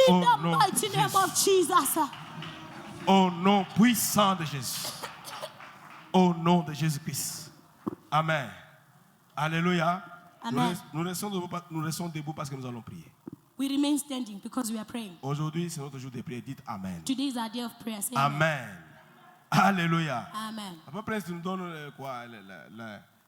In the mighty name of Jesus. Au nom puissant de Jésus. Au nom de Jésus-Christ. Amen. Alléluia. Amen. Nous restons debout parce que nous allons prier. We remain standing because we are praying. Aujourd'hui, c'est notre jour de prière. Dites Amen. Today is our day of prayer. Say Amen. Alléluia. Amen. À peu près, tu nous donnes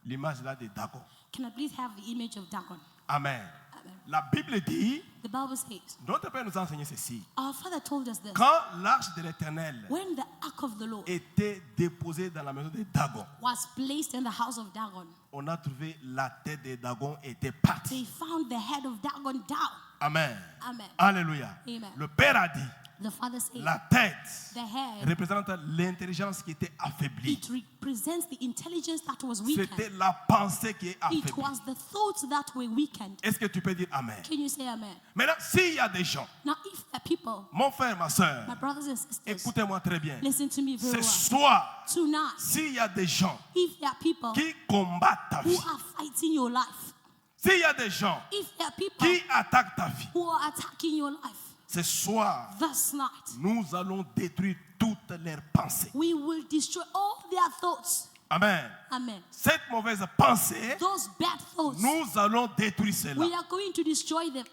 l'image là de Dagon. Can I please have the image of Dagon? Amen. Amen. La Bible dit, The Bible says, notre Père nous a enseigné ceci. our Father told us this. Quand l'arche de l'Éternel When the ark of the Lord était déposée dans la maison de Dagon, was placed in the house of Dagon, on a trouvé la tête de Dagon était they partie. found the head of Dagon down. Amen. Amen. Alléluia. Amen. Le Père a dit, The Father said, la tête the head, représente l'intelligence qui était affaiblie. it represents the intelligence that was weakened. C'était la pensée qui est It affaiblie. was the thoughts that were weakened. Est-ce que tu peux dire Amen? Can you say amen? Maintenant, s'il y a des gens, Now, if the people, mon frère, ma soeur, my brothers and sisters, écoutez-moi très bien. listen to me very Ce well. soir, Tonight, s'il y a des gens if there are people qui combattent ta who vie, are fighting your life, s'il y a des gens if there are people qui attaquent ta vie, who are attacking your life, ce soir, this night, nous allons détruire toutes leurs pensées. we will destroy all their thoughts. Amen. Amen. Cette mauvaise pensée, Those bad thoughts, nous allons détruire cela. we are going to destroy them.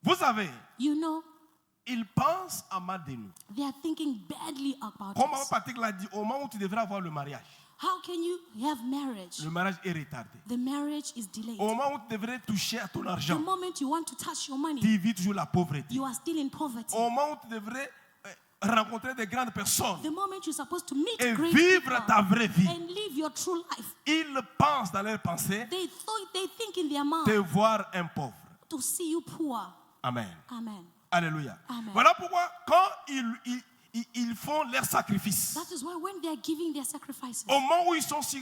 Vous savez, You know, ils pensent à mal de nous. they are thinking badly about Comme us. Patrick l'a dit, au moment où tu devrais avoir le mariage, How can you have marriage? le mariage est retardé. The marriage is delayed. Au moment où tu devrais toucher à ton The argent, moment you want to touch your money, tu vis toujours la pauvreté. you are still in poverty. Au moment où tu devrais rencontrer des grandes personnes The moment you're supposed to meet et great vivre people ta vraie vie, and live your true life, ils pensent dans leur pensée they think in their te mind voir un pauvre. to see you poor. Amen. Amen. Alléluia. Amen. Voilà pourquoi quand ils font leurs sacrifices, That is why when they are giving their sacrifices, au moment où ils sont sur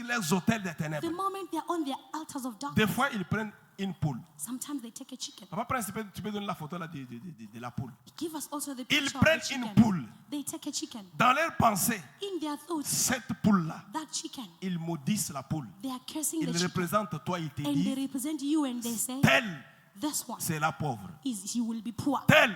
leurs autels des ténèbres, the moment they are on their altars of des darkness, fois ils prennent une poule. sometimes they take a chicken. Papa, tu peux donner la photo là de la poule. Give us also the Ils picture prennent of the une chicken. poule. They take a chicken. Dans leur pensée, In their thoughts, cette poule-là, that chicken, ils maudissent la poule. they are cursing Ils the chicken. représentent toi, ils te And they disent, represent you and they say, tel, this one c'est la pauvre. he will be poor, Tel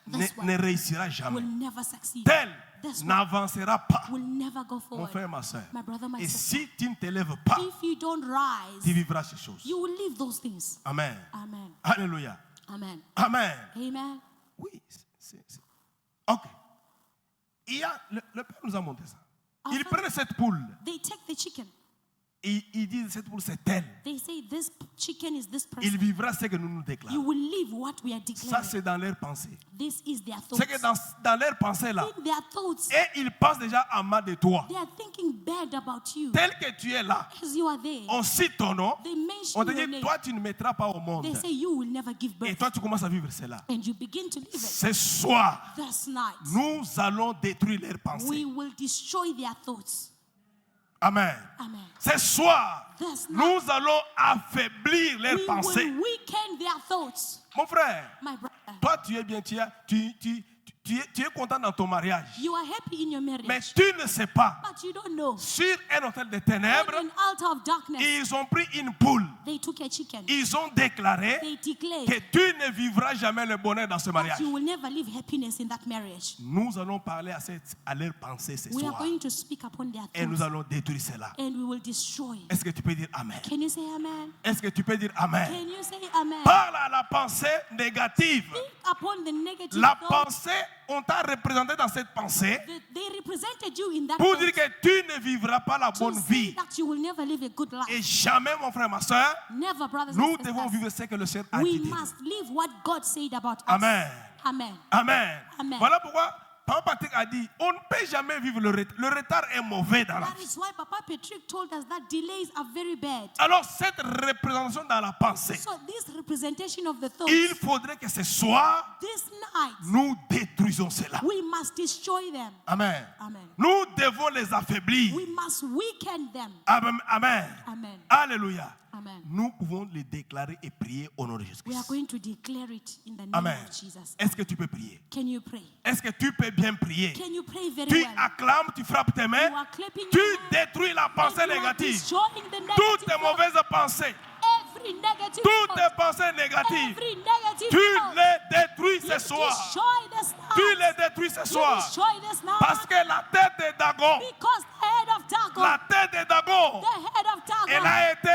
This one ne réussira will jamais. never succeed, Tel This one n'avancera pas. will never go Mon forward. frère, ma soeur. My brother, my Et sister, si tu ne te lèves pas, if you don't tu rise, vivras ces choses. you will leave those things. Amen. Amen. Alléluia. Amen. Amen. Amen. Oui, ok. Il y a, le Père nous a montré ça. Ils prennent cette poule. They take the chicken. Et ils disent cette poule c'est elle. They say this chicken is this Il person. vivra ce que nous nous You déclarons. will live what we are Ça declaring. c'est dans leur pensée. This is their C'est que thoughts. dans leur pensée là, In their thoughts, et ils pensent déjà à mal de toi. they are thinking bad about you. Tel que tu es là, As you are there, on cite ton nom, they on mention te your dit name. toi tu ne mettras pas au monde. They say you will never give Et birth. toi tu commences à vivre cela. And you begin to live it. Ce soir, This night, nous allons détruire leurs we pensées. will destroy their thoughts. Amen. Amen. Ce soir, This night, nous allons affaiblir leurs we pensées. will weaken their thoughts. Mon frère, My brother, toi tu es bien, tu es content dans ton mariage. you are happy in your Mais marriage, tu ne sais pas, but you don't know. sur un hôtel de On ténèbres, an altar of darkness, ils ont pris une poule. they took a chicken. Ils ont déclaré They declared que tu ne vivras jamais le bonheur dans ce that mariage. you will never live happiness in that marriage. Nous allons parler à leur pensée ce We are soir. going to speak upon their Et nous thoughts allons détruire cela. and we will destroy. Est-ce que tu peux dire Amen? Can you say amen? Est-ce que tu peux dire Amen? Can you say amen? Parle à la pensée négative. Think upon the negative La thoughts pensée, on t'a représenté dans cette pensée that they represented you in that pour thought dire que tu ne vivras pas la to bonne say vie. that you will never live a good life. Et jamais, mon frère, ma soeur, Never, brothers nous and devons sisters. vivre ce que le Seigneur a We dit. must live what God said about us. Amen. Amen. Amen. Amen. Voilà pourquoi Papa Patrick a dit, on ne peut jamais vivre le retard. Le retard est mauvais dans la That vie. is why Papa Patrick told us that delays are very bad. Alors cette représentation dans la pensée, So this representation of the thoughts, il faudrait que ce soir, this night, nous détruisons cela. we must destroy them. Amen. Amen. Nous devons les affaiblir. We must weaken them. Amen. Amen. Amen. Alléluia. Amen. Nous pouvons les déclarer et prier au nom de We are Jésus-Christ. going to declare it in the name Amen. of Jesus. Est-ce que tu peux prier? Can you pray? Est-ce que tu peux bien prier? Can you pray very Tu well? acclames, tu frappes tes mains, You are clapping tu your hands détruis la and pensée you are négative. destroying the Toutes negative tes thoughts. mauvaises pensées, Every negative toutes thought, tes pensées négatives, every negative tu thought, les détruis ce ce soir. Destroy the Tu snares. les détruis ce You soir. destroy the snares. Parce que la tête de Dagon, Because the head of Dagon, la tête de Dagon, the head of elle Dagon, a été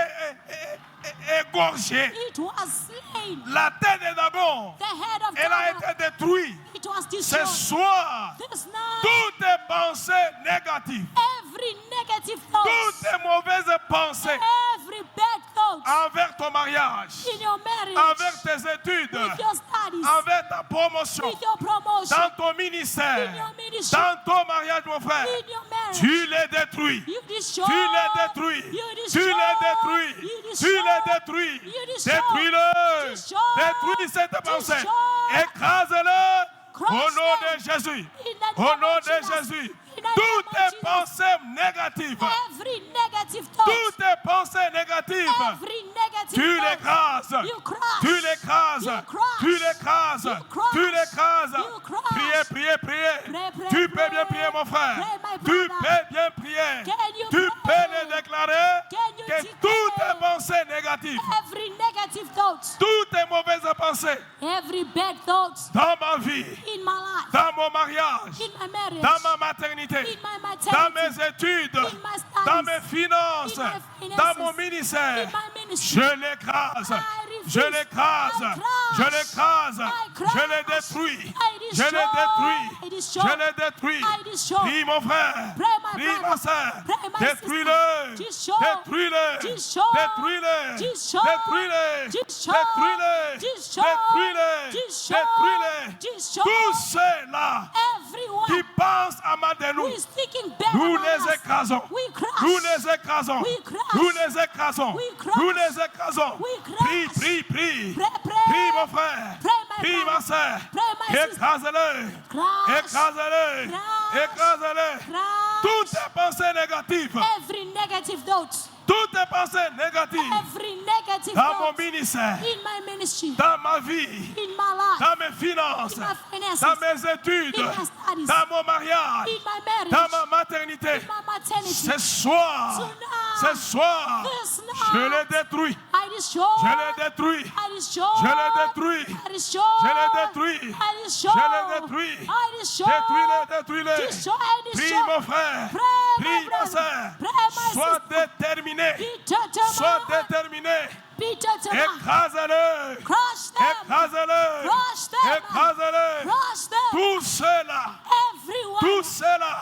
égorgée. it was slain. La tête de Dagon, The head of elle a Dagon, été détruite. it was Ce destroyed. soir, This night, toutes tes pensées négatives, every negative thought, toutes tes mauvaises pensées every bad thought envers ton mariage, in your marriage, envers tes études, with your studies, envers ta promotion, with your promotion, dans ton ministère, in your ministry, dans ton mariage, mon frère, in your marriage. tu les détruis. You destroy. Tu les détruis. You Tu destroy. les détruis. You Tu destroy. les détruis. You destroy. Détruis-le. Destroy. Détruis cette pensée. Destroy. Écrase-le. Crush Au nom them. de Jésus. In the Au name nom of de Jesus. Jésus. In the name Toutes of tes Jesus. pensées négatives. Every negative thought, Toutes tes pensées négatives. every negative Tu thought, l'écrases. you crush. Tu l'écrases. You crush. Tu l'écrases. You crush. Tu l'écrases. You crush. Priez, priez, priez. Pray, pray, Tu peux pray. bien prier, mon frère. Pray, my Tu brother. peux bien prier. Can you Tu pray? peux le déclarer Can you que declare? toutes tes pensées négatives, Every negative thought, toutes tes mauvaises pensées every bad thought dans ma vie, in my life, dans mon mariage, in my marriage, dans ma maternité, in my dans maternity, mes études, in my studies, dans mes finances, in my finances, dans mon ministère, in my ministry, je l'écrase, I refuse. je l'écrase, I crush. je l'écrase, I crush. je le détruis, I je le destroy. détruis, I destroy. je le détruis. I destroy. Prie mon frère, Pray, my prie brother. ma soeur, Pray, my détruis-le, sister. Destroy. détruis-le, Destroy. détruis-le, Destroy. détruis-le, Destroy. détruis-le, Destroy. détruis-le, Destroy. détruis-le. Destroy. Tous ceux-là Everyone qui pensent à mal de who nous, is thinking bad nous about les us, écrasons. we crush. Nous les écrasons. We crush. Nous les écrasons. We crush. Nous les écrasons. We crush. Prie, prie, prie. Pray, pray. Prie, mon frère. Pray, my Prie, brother. ma soeur. Pray, my sister. Écrase-le. Crush. Écrase-le. Crush. Écrase-le. Crush. Toutes tes pensées négatives. Every negative thought, Toutes tes pensées négatives. every negative Dans mon thought ministère. in my ministry, Dans ma vie. in my life, Dans mes finances. in my finances, Dans mes études. in my studies, Dans mon mariage. in my marriage, Dans ma maternité. in my maternity. Ce soir. Tonight. Ce soir. This Je night. les détruis. I destroy. Je les détruis. I destroy. Je les détruis. I destroy. Je les détruis. I destroy. Je les détruis. I destroy. Détruis-les, détruis-les. Destroy and Prie, destroy. mon frère. Pray, my Prie, ma brother. soeur. Pray, my Sois sister. déterminé. Be determined. Sois déterminé. Be determined. Écrase-le. Crush them. Écrase-le. Crush them. Écrase-le. Crush them. Tous ceux-là. Everyone. Tous ceux-là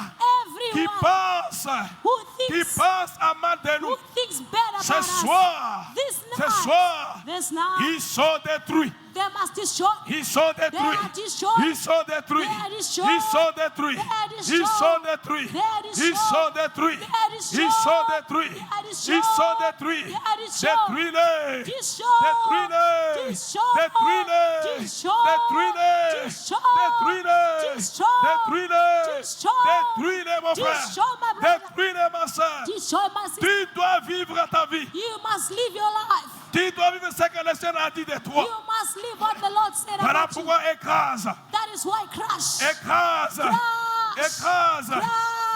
qui Everyone pensent. who Qui thinks pensent à mal de who nous. thinks bad about Ce us. soir. This Ce night. soir. This night. Ils sont détruits. They must destroy. Ils sont They détruits. are destroyed. Ils sont détruits. They are destroyed. Ils sont détruits. They are destroyed. Ils sont détruits. They are destroyed. Ils sont détruits. They are destroyed. Ils sont détruits. They are destroyed. Ils sont détruits. They are destroyed. Détruis-les. Destroy. Détruis-les. Destroy. Détruis-les. Destroy. Détruis-les. Destroy. Détruis-les. Destroy. Détruis-les. Destroy. Détruis-les, mon frère. Destroy, my brother. Détruis-les, ma soeur. Destroy my sister. Tu dois vivre ta vie. You must live your life. Tu dois vivre ce que le Seigneur a dit de toi. You must live what the Lord said Voilà about you. pourquoi écrase. That is why crush. Écrase. Crush. Écrase. Crush.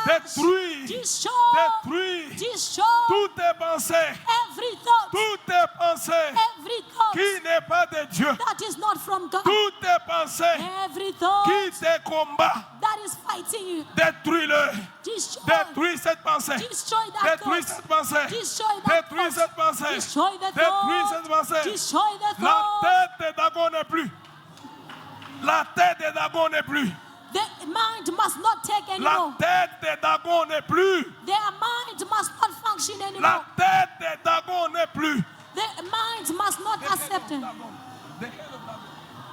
Détruis. Destroy. Détruis. Destroy. Toutes tes pensées. Every thought. Toutes tes pensées Every thought qui n'est pas de Dieu. that is not from God. Toutes tes pensées Every thought qui te combat. that is fighting you. Détruis-le. Destroy. Détruis cette pensée. Destroy that Détruis thought. cette pensée. Destroy that Détruis thought. cette pensée. Destroy that Détruis thought. cette pensée. Destroy that La thought. tête de Dagon n'est plus. La tête de Dagon n'est plus. The mind must not take La anymore. tête de Dagon n'est plus. Their mind must not function La anymore. tête de Dagon n'est plus. Their mind must not accept it.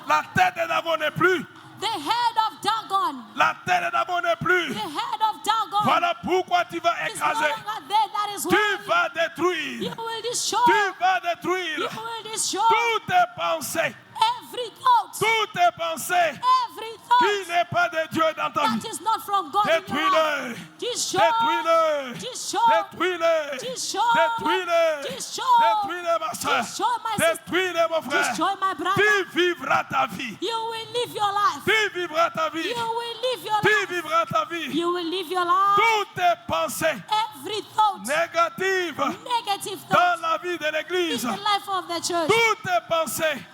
La tête de Dagon n'est plus. The head of Dagon. La tête de Dagon n'est plus. The head of Dagon Voilà pourquoi tu vas is no écraser. longer there. That is Tu why vas you détruire. will destroy. Tu vas You détruire will destroy toutes tes pensées. every thought. Toutes tes pensées Every qui thought n'est pas de Dieu dans ta that vie. is not from God in your life. Détruis-le. Destroy. Détruis-le. Destroy. Détruis-le. Destroy. Détruis-le. Destroy. Détruis-le, ma soeur. Destroy my sister. Détruis-le, mon frère. Destroy my brother. Tu vivras ta vie. You will live your life. Tu vivras ta vie. You will live your Tu life. vivras ta vie. You will live your life. Toutes tes pensées Every thought, négatives negative dans thought la vie de in l'Église. the life of the church. Toutes tes pensées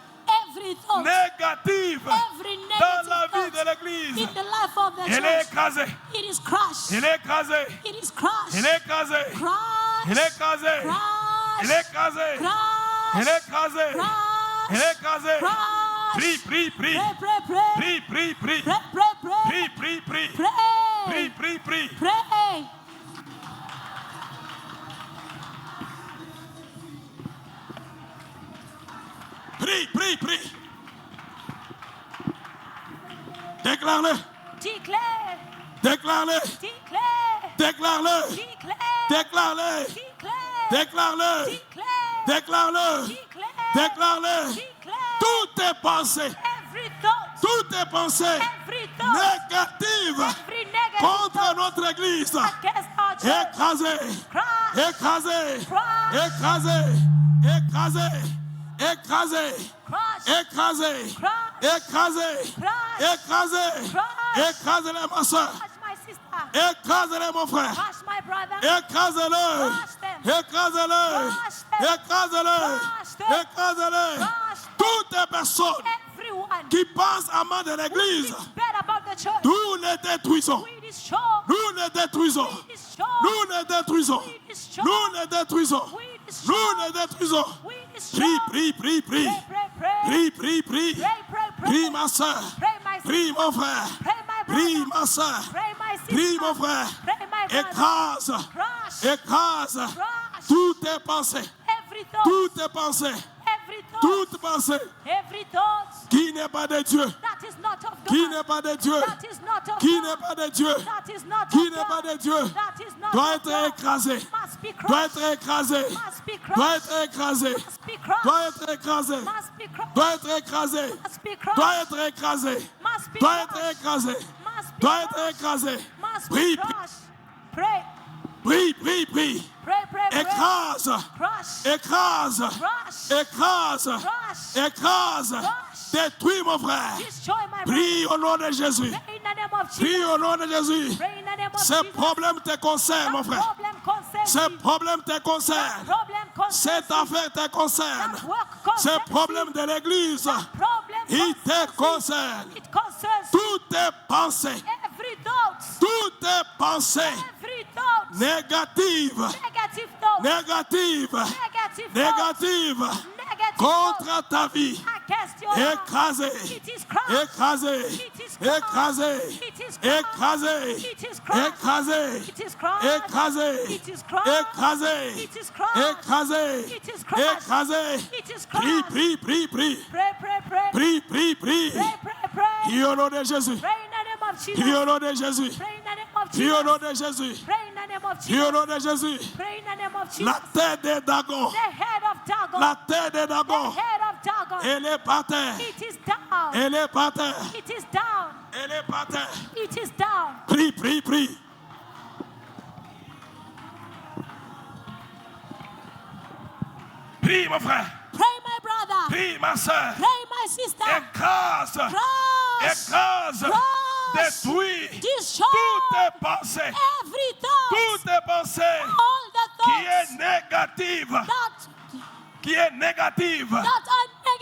Every thought, négatives every l'église. in the life of the Elle est church, écrasée. it is crushed. Elle est écrasée. It is crushed. Elle est écrasée. Elle Crushed. est écrasée. Elle est Crushed. écrasée. Crushed. Elle est écrasée. Crushed. Elle est écrasée. Prie, Crushed. prie, prie. Pray, pray, pray. Prie, prie, prie. Pray, pray, pray. Prie, prie, prie. Pray. Prie, prie, prie. Pray. Prie, prie, prie. Déclare-le. Declare. Déclare-le. Declare. Déclare-le. Declare. Déclare-le. Declare. Déclare-le. Declare. Déclare-le. Declare. Déclare-le. Declare. Toutes tes pensées, Every thought. toutes tes pensées Every thought. négatives Every negative contre thought notre église, against our church. écrasées, Crush. écrasées, Crush. écrasées, écrasées, écrasées, Crush. écrasées, Crush. écrasées, Crush. écrasées, Crush. écrasez-les ma soeur, Crush my sister. écrasez-les mon frère, Crush my brother. écrasez-le, Crush them. écrasez-le, Crush them. écrasez-le, Crush them. écrasez-le, Crush them. toutes les personnes Everyone qui pensent à mal de l'église, thinks bad about the church. nous les détruisons. We destroy. Nous les détruisons. We destroy. Nous les détruisons. We destroy. Nous les détruisons. We destroy. Nous les détruisons. We destroy. Prie, prie, prie, prie. Pray, pray, pray. Prie, prie, prie. Pray, pray, pray. Prie, ma soeur. Pray, my sister. Prie, mon frère. Pray, my brother. Prie, ma soeur. Pray, my sister. Prie, mon frère. Pray, my brother. Écrase. Crush. Écrase. Crush. Toutes tes pensées. Every thought. Toutes tes pensées. Every thought. Toutes pensées Every thought qui n'est pas de Dieu. that is not of God. Qui n'est pas de Dieu. That is not of Qui God. n'est pas de Dieu. That is not Qui of n'est pas God. de Dieu. That is not Doit of être God. écrasé. Must be crushed. Doit être écrasé. Must be crushed. Doit être écrasé. Must be crushed. Doit être écrasé. Must be crushed. Doit être écrasé. Must be crushed. Doit être écrasé. Must be Doit être crushed. écrasé. Must be Doit être crushed. écrasé. Must Prie, be crushed. Pray. prie, prie, prie. Pray, pray, pray. Écrase. Crush. Écrase. Crush. Écrase. Crush. Écrase. Crush. Détruis mon frère. Destroy my brother. Prie au nom de Jésus. Pray in the name of Prie Jesus. au nom de Jésus. Pray in the name of Ces Jesus. problèmes te concernent, mon That frère. problem concerns Ces you. problèmes te That concernent. problem concerns Cette you. affaire te concerne. That work Ces concerns problèmes you. de l'église, That problem il te concerns you. concerne. It concerns you. Toutes tes pensées, Every thought. toutes tes pensées Every thought. négatives, Negative thought. négatives, Negative thought. négatives Negative thought. contre ta vie, Against your life. écrasées, It is crushed. écrasées, It is crushed. écrasées, It is crushed. écrasées, It is crushed. écrasées, It is crushed. écrasées, It is crushed. écrasées, It is crushed. écrasées, It is crushed. écrasées. It is Prie, crushed. prie, prie, prie. Pray, pray, pray. Prie, prie, prie. Pray, pray, pray. Prie au nom de Jésus. Pray in the name of Jesus. Prie au nom de Jésus. Pray in the name of Prie au Jesus. nom de Jésus. Pray in the name of Prie au Jesus. nom de Jésus. Pray in the name of Jesus. La tête des Dagon. The head of Dagon. La tête des The Dagon. head of Dagon. Elle est par terre. It is down. Elle est par terre. It is down. Elle est par terre. It is down. Prie, prie, prie. Prie, mon frère. Pray, my brother. Prie, ma soeur. Pray, my sister. Écrase. Crush. Écrase. Crush. Détruis Destroy. toutes tes pensées. Every thought. Toutes tes pensées All the qui est thoughts négative. that Qui est négative. are negative.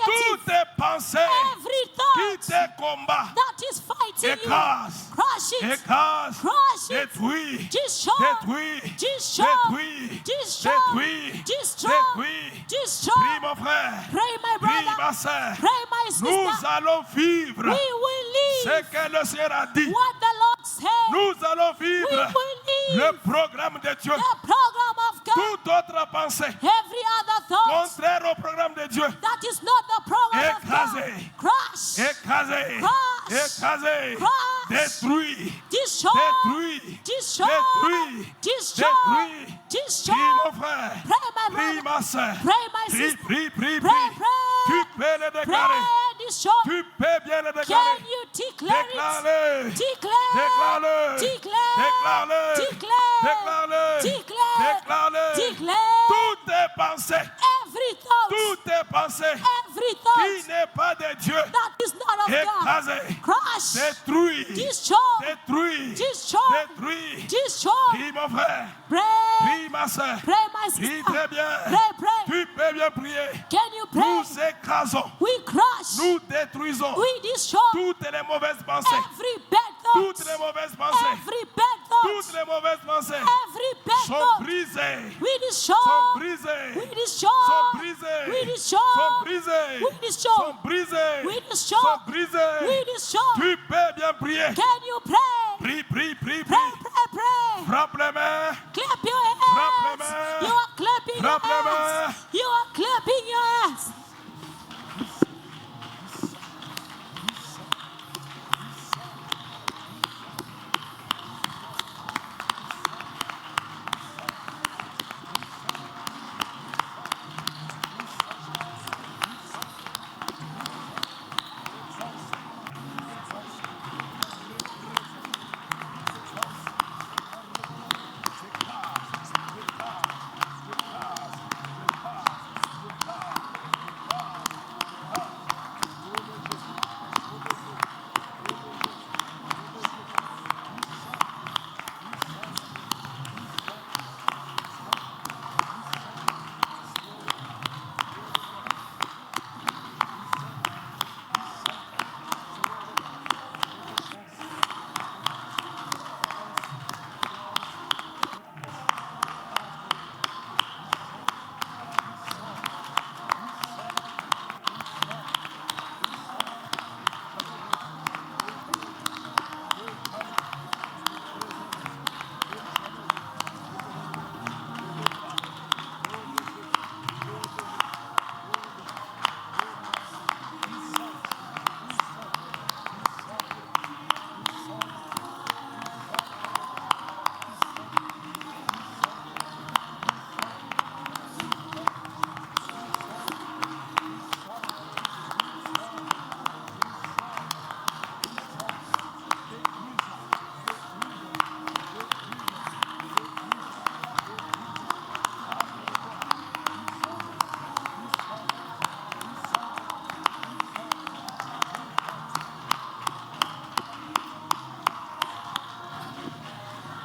Toutes tes pensées Every qui thought te combattent. that is fighting you. Écrase. Crush it. Écrase. Crush it. Détruis. Destroy. Détruis. Destroy. Détruis. Destroy. Détruis. Destroy. Détruis. Destroy. Prie, mon frère. Pray, my Prie, brother. ma soeur. Pray, my Nous sister. allons vivre We will ce live que le Seigneur a dit. what the Lord said. Nous allons We vivre will le live programme de Dieu. the program of God. Toute autre pensée Every other thought contraire au programme de Dieu. that is not the program of God. Écrasé. Crush. Écrasé. Crush. Écrasé. Crush. Détruit. Destroy. Détruit. Destroy. Détruit. Destroy. Détruit. Destroy. Prie, mon frère. Pray, my Prie, brother. ma soeur. Pray, my Prie, sister. prie, prie, Pray, prie. pray. Tu peux le Pray. déclarer. Destroy. Tu peux bien le Can déclarer. you declare it? Déclare-le. Declare. Déclare-le. Declare. Déclare-le. Declare. Déclare-le. Declare. Déclare-le. Declare. Toutes tes pensées, Every thought. toutes tes pensées Every qui thought n'est pas de Dieu, that is not of Écrasé. Crush. Détruit. Destroy. Détruit. Destroy. Détruit. Destroy. Prie mon frère. Pray. Prie ma soeur. Pray, my Prie sister. très bien. Pray. Tu peux bien prier. Can you pray? Nous écrasons. We crush. Nous détruisons We destroy toutes les mauvaises pensées. every bad thought. Toutes les mauvaises pensées. Every bad thought. Toutes les mauvaises pensées Every bad sont thought. brisées. We destroy. Sont brisées. We destroy. Sont brisées. We destroy. Sont brisées. We destroy. Sont brisées. We destroy. Sont brisées. We destroy. Tu peux bien prier. Can you pray? Prie, prie, prie, Pray, prie. pray. Frappe les mains. Clap your Frappe les hands. mains. You are clapping your Frappe les hands. mains. You are clapping your hands.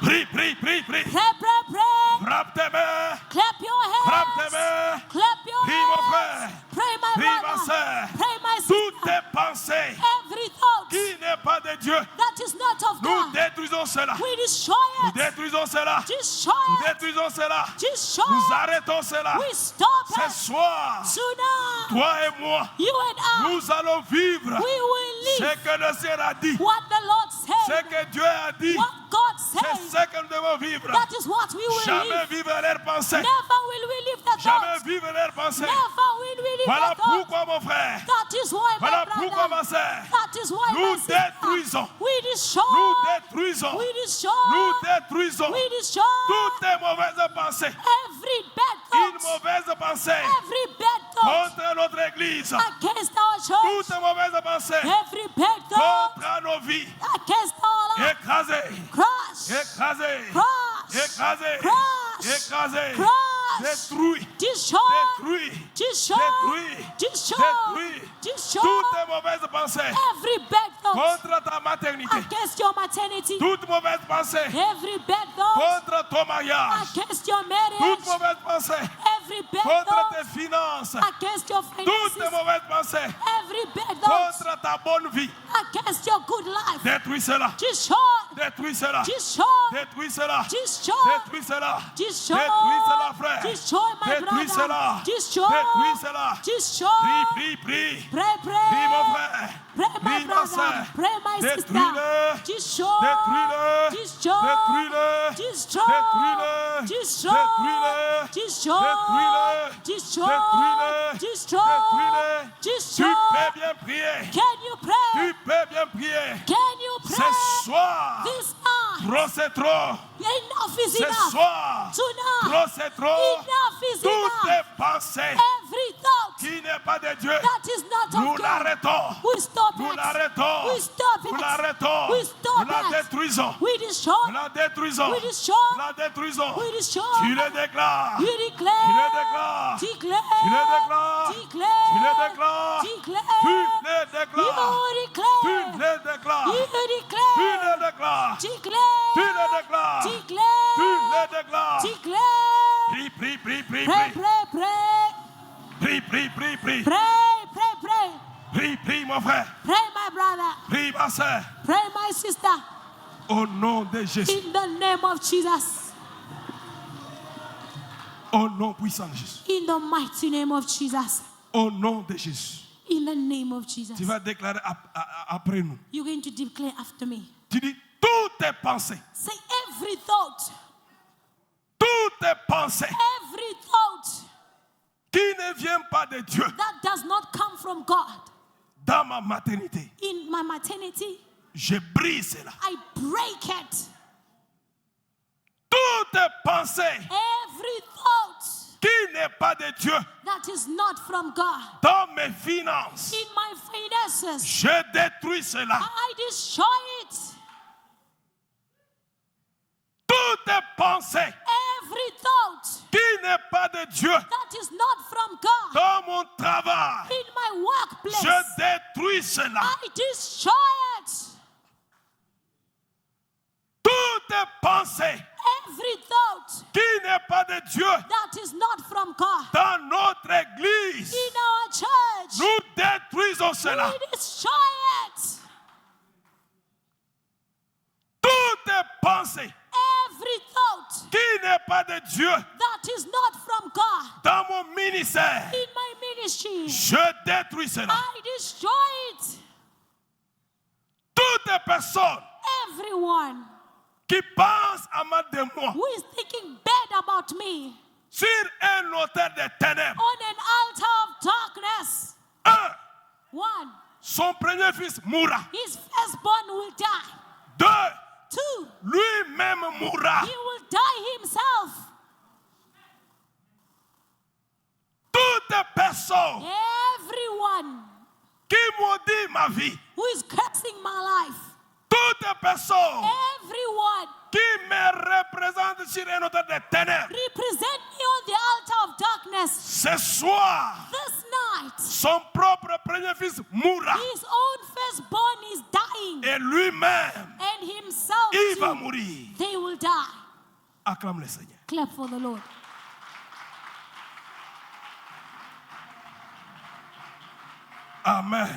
Prie, prie, prie, prie. Pray, pray, pray. Frappe tes mains. Clap your Frappe tes hands. mains. Clap your Prie mon hands. frère. Pray, my Prie ma brother. soeur. Pray, my sister. Toutes tes pensées Every thought qui n'est pas de Dieu, that is not of nous God, détruisons cela. we destroy Nous it. détruisons cela. Destroy Nous it. détruisons cela. Destroy Nous it. arrêtons cela. We stop Ce it. soir, Tonight, toi et moi, you and I, nous allons vivre we will ce live que le Seigneur a dit. what the Lord Ce said. que Dieu a dit, What God c'est said, ce que nous devons vivre. that is what we will Jamais live. vivre leurs pensées. Never will we live the Jamais thoughts. vivre leurs pensées. Never will we live Voilà the thoughts. pourquoi, mon frère. That is why, Voilà my pourquoi, brother, ma soeur. that is why, Nous my sister, détruisons. we destroy, Nous détruisons. we destroy, Nous détruisons we destroy toutes les mauvaises pensées. every bad Une thought, mauvaise pensée every bad thought contre notre église. against our church, Toutes mauvaises pensées every bad thought contre nos vies. against our life. Écrasées. Crush, Écrasées. crush, Écrasées. crush, Écrasées. crush, Détruit. destroy, Détruit. destroy, Détruit. destroy, Détruit. destroy Toutes les mauvaises pensées every bad thought contre ta maternité. against your maternity, Toutes mauvaises pensées every bad thought contre ton mariage. against your Toutes marriage, mauvaises pensées every bad contre thought tes finances. against your Toutes finances, mauvaises pensées every bad thought contre ta bonne vie. against your good life. Détruis cela. Destroy, Détruis cela. destroy, Détruis cela. destroy, Détruis cela. destroy, Détruis cela, frère. destroy, my Détruis brother, cela. destroy, Détruis cela. destroy, Prie, prie, prie. pray, Prie, mon pray, frère. pray, my Prie, ma brother, soeur. pray, my sister, Détruis-le. destroy, Détruis-le. destroy, Détruis-le. destroy, Détruis-le. destroy, Détruis-le. destroy, Détruis-le. destroy, Détruis-le. destroy, Détruis-le. Tu destroy. peux bien prier. Can you pray? Tu peux bien prier. Can you Ce pray? soir, This night, trop c'est trop. enough is Ce enough. soir, Tonight, trop c'est trop. enough is Toutes enough. tes pensées Every thought qui n'est pas de Dieu, that is not nous of God, l'arrêtons. we stop Nous it. l'arrêtons. We stop Nous it. l'arrêtons. We stop Nous la it. détruisons. We destroy. Nous la détruisons. We destroy. Nous la détruisons. We destroy. Tu le déclares. We Tu declare. le déclares. Declare. Tu le déclares. Declare. Tu le déclares. Declare. Tu le déclares. You Tu declare. le déclares. You Tu declare. le déclares. Declare. Tu le déclares. Declare. Tu le déclares. Declare. Prie, prie, prie, prie, Pray, prie. pray, pray. Prie, prie, prie, prie. Pray, pray, pray. Prie, prie, mon frère. Pray, my brother. Prie, ma soeur. Pray, my sister. Au nom de Jésus. In the name of Jesus. Au nom puissant de Jésus. In the mighty name of Jesus. Au nom de Jésus. In the name of Jesus. Tu vas déclarer après nous. You're going to declare after me. Tu dis toutes tes pensées. Say every thought. Toutes tes pensées Every thought qui ne viennent pas de Dieu that does not come from God. dans ma maternité. In my maternity, Je brise cela. I break it. Toutes tes pensées Every thought qui n'est pas de Dieu that is not from God. dans mes finances. In my finances, Je détruis cela. I destroy it. Toutes tes pensées Every thought qui n'est pas de Dieu that is not from God. dans mon travail. In my workplace, Je détruis cela. I destroy it. Toutes tes pensées Every thought qui n'est pas de Dieu that is not from God. dans notre église. In our church, Nous détruisons cela. we destroy it. Toutes tes pensées Every thought qui n'est pas de Dieu that is not from God. dans mon ministère. In my ministry, Je détruis cela. I destroy it. Toutes les personnes Everyone qui pensent à mal de moi who is thinking bad about me sur un autel de ténèbres. on an altar of darkness. Un, One, son premier fils mourra. his firstborn will die. Deux, Two, lui-même mourra. he will die himself. Toutes les personnes Everyone qui maudit ma vie. who is cursing my life. Toutes les personnes Everyone qui me représentent sur un autel de ténèbres. represent me on the altar of darkness. Ce soir, This night, son propre premier fils mourra. his own firstborn is dying. Et lui-même, And himself il va too, mourir. they will die. Acclame le Seigneur. Clap for the Lord. Amen.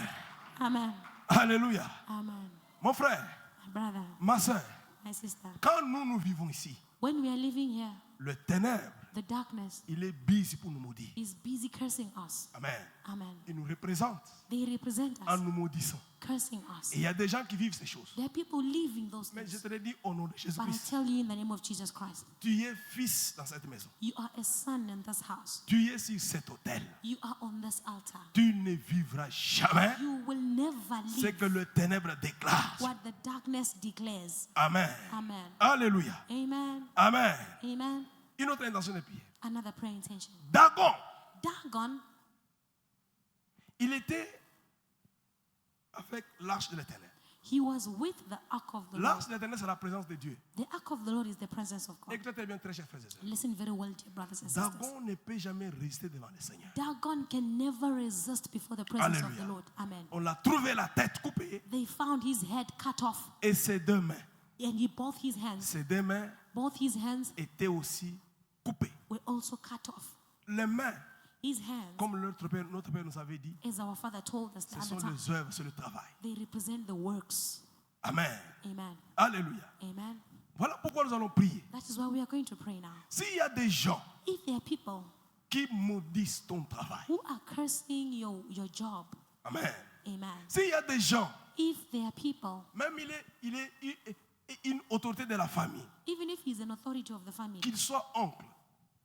Amen. Alléluia. Amen. Mon frère, My brother, ma soeur, my sister, quand nous vivons ici, when we are living here, le ténèbre, the darkness il est busy pour nous maudire. is busy cursing us. Amen. Amen. Il nous représente They represent en us, nous maudissant. cursing us. Et il y a des gens qui vivent ces choses. There are people living those Mais je things. te le dis au nom de But I Jésus-Christ. tell you in the name of Jesus Christ, Tu es fils dans cette maison. you are a son in this house. Tu es sur cet autel. You are on this altar. Tu ne vivras jamais You will never ce live que le ténèbre déclare. what the darkness declares. Amen. Amen. Alléluia. Amen. Amen. Amen. Une autre intention de prière. Another prayer intention. Dagon, Dagon, il était avec l'arche de l'éternel. he was with the ark of the Lord. L'arche de l'éternel, c'est la présence de Dieu. The ark of the Lord is the presence of God. Écoutez bien, très chers frères et sœurs. Listen very well, dear brothers and sisters. Dagon ne peut jamais résister devant le Seigneur. Dagon can never resist before the presence of the Alléluia. Lord. Amen. On l'a trouvé la tête coupée They found his head cut off, et ses deux mains. and both his hands, Ses deux mains étaient aussi coupées. were also cut off. Les mains, His hands, comme notre père nous avait dit, as our father told us the ce other sont time, les œuvres, c'est le travail. they represent the works. Amen. Amen. Alléluia. Amen. Voilà pourquoi nous allons prier. That is why we are going to pray now. S'il y a des gens If there are people qui maudissent ton travail, who are cursing your job, amen. amen. S'il y a des gens, If there are people, même il est une autorité de la famille, even if he's an authority of the family, qu'il soit oncle,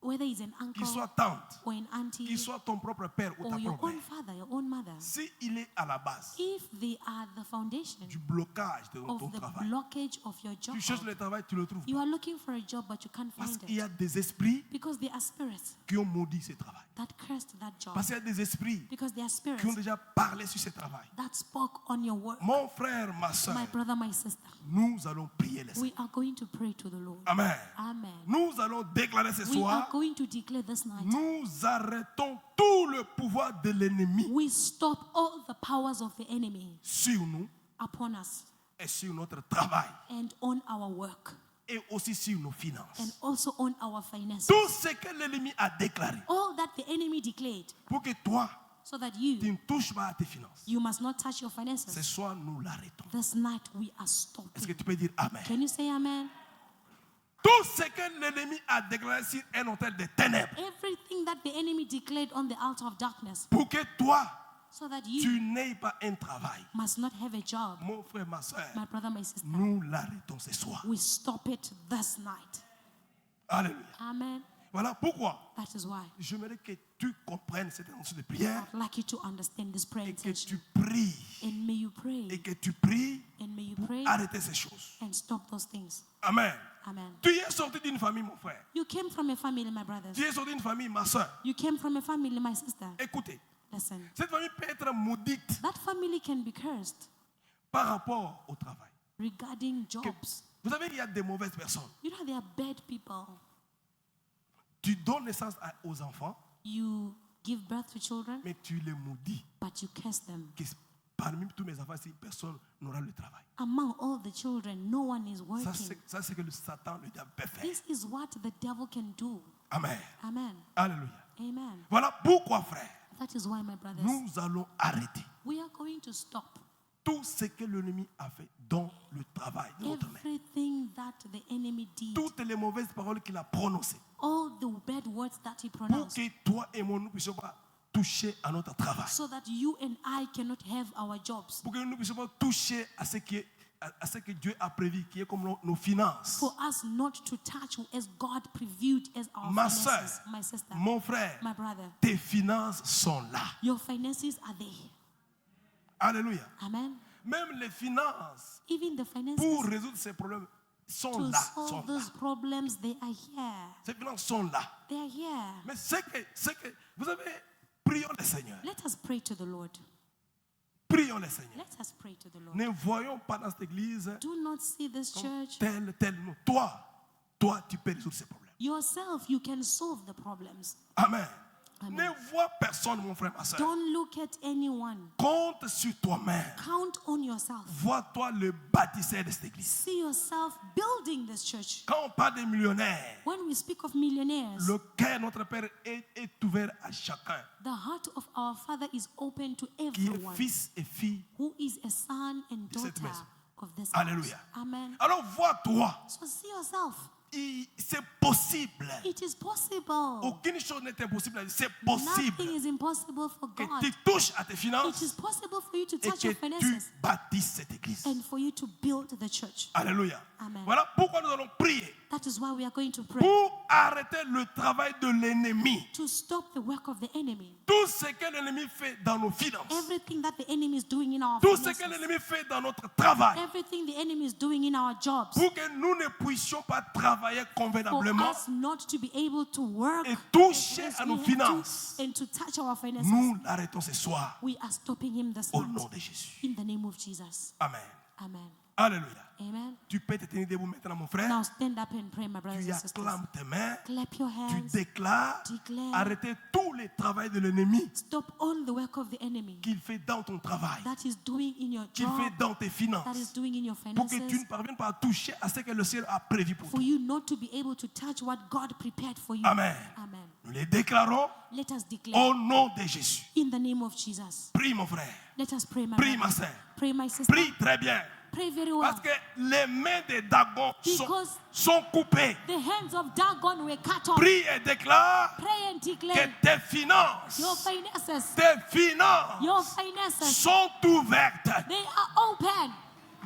whether he's an qu'il uncle soit tante, or an auntie qu'il soit ton propre père ou ta or your propre own mère, father, your own mother, s'il est à la base if they are the foundation du blocage de ton of the travail, blockage of your job, tu cherches le travail, tu ne le trouves you pas. are looking for a job but you can't Parce find qu'il y it a des esprits because there are spirits qui ont maudit ce travail. that cursed that job, Parce qu'il y a des esprits because there are spirits qui ont déjà parlé sur ce travail. that spoke on your work. Mon frère, ma soeur, My brother, my sister, nous allons prier les we Seigneurs. are going to pray to the Lord. Amen. Amen. Nous allons déclarer ce We are soir, going to declare this night, nous arrêtons tout le pouvoir de l'ennemi we stop all the powers of the enemy sur nous upon us et sur notre travail and on our work et aussi sur nos and finances. also on our finances. Tout ce que l'ennemi a déclaré All that the enemy declared, pour que toi, so that tu you ne touches pas à tes finances. you must not touch your Ce finances. soir, nous l'arrêtons. This night we are Est-ce que stopping. tu peux dire Amen? Can you say amen? Tout ce que l'ennemi a déclaré sur un autel de ténèbres Everything that the enemy declared on the altar of darkness, pour que toi, so that tu you n'aies pas un travail. must not have a job. Mon frère, ma soeur, My brother, my sister, nous l'arrêtons ce soir. we stop it this night. Alléluia. Amen. Voilà pourquoi That is why j'aimerais que tu comprennes cette intention de prière I'd like you to understand this prayer et que tu intention. pries And may you pray. et que tu pries And may you pour pray arrêter ces choses. and stop those things. Amen. Amen. Tu es sorti d'une famille, mon frère. You came from a family, my brothers. Tu es sorti d'une famille, ma soeur. You came from a family, my sister. Écoutez, Listen, cette famille peut être maudite that family can be cursed par rapport au travail. regarding Que- jobs. Vous savez qu'il y a des mauvaises personnes. You know, there are bad people. Tu donnes naissance aux enfants, You give birth to children, mais tu les maudis. but you curse them. Que parmi tous mes enfants, si personne n'aura le travail. Among all the children, no one is Ça, working. c'est ce que le Satan, le diable peut faire. This is what the devil can do. Amen. Amen. Alléluia. Amen. Voilà pourquoi, frère, That is why, my brothers, nous allons arrêter we are going to stop tout ce que l'ennemi a fait dans le travail de notre main. everything that the enemy did, Toutes les mauvaises paroles qu'il a prononcées all the bad words that he pour pronounced, que toi et moi, nous puissions pas toucher à notre travail. so that you and I cannot have our jobs. Pour que nous ne puissions pas toucher à ce que Dieu a prévu, qui est comme nos finances. For us not to touch as God previewed as our Ma finances. soeur, My sister, mon frère, my brother, tes finances sont là. your finances are there. Alléluia. Amen. Même les finances, Even the finances pour résoudre ces problèmes, sont to là. Sont solve là. those problems, they are here. Ces finances sont là. They are here. Mais c'est que, vous savez, prions le Seigneur. Let us pray to the Lord. Prions le Seigneur. Let us pray to the Lord. Ne voyons pas dans cette église Do not see this comme church. tel. Non. Toi, tu peux résoudre ces problèmes. Yourself, you can solve the problems. Amen. Amen. Ne vois personne, mon frère, ma soeur. Don't look at anyone. Compte sur toi-même. Count on yourself. Vois-toi le bâtisseur de cette église. See yourself building this church. Quand on parle des millionnaires, When we speak of millionaires, le cœur de notre Père est ouvert à chacun the heart of our Father is open to qui est everyone fils et fille. who is a son and de cette daughter maison. of this Alléluia. house. Amen. Alors vois-toi, So see yourself. c'est possible. It is possible. Aucune chose n'est impossible. C'est possible Nothing is impossible for que God. tu touches à tes It is finances possible for you to et touch que your tu finances bâtisses cette église. and for you to build the church. Alléluia. Amen. Voilà pourquoi nous allons prier That is why we are going to pray pour arrêter le travail de l'ennemi. to stop the work of the enemy. Tout ce que l'ennemi fait dans nos finances, Everything that the enemy is doing in our tout ce que finances, l'ennemi fait dans notre travail, everything the enemy is doing in our jobs, pour que nous ne puissions pas travailler for convenablement us not to be able to work et toucher as à we nos have finances. to, and to touch our finances. Nous l'arrêtons ce soir We are stopping him this au night nom de Jésus. in the name of Jesus. Amen. Amen. Alléluia. Amen. Tu peux te tenir debout maintenant, mon frère. Now stand up and pray, my brothers Tu and sisters. acclames tes mains. Clap your Tu hands. déclares Declare. arrêter tous les travaux de l'ennemi Stop all the work of the enemy qu'il fait dans ton travail, that is doing in your qu'il job, fait dans tes that is finances, doing in your pour que tu finances, ne parviennes pas à toucher à ce que le ciel a prévu pour for toi. you not to be able to touch what God prepared for you. Amen. Amen. Nous les déclarons Let us declare au nom de Jésus. in the name of Jesus. Prie, mon frère. Let us pray, my Prie, ma brother. soeur. Pray, my sister. Prie très bien. Pray very well. Parce que les mains des Dagon Because sont coupées. the hands of Dagon were cut off. Prie et déclare Pray and que declare tes finances, your finances, your finances, sont ouvertes. they are open.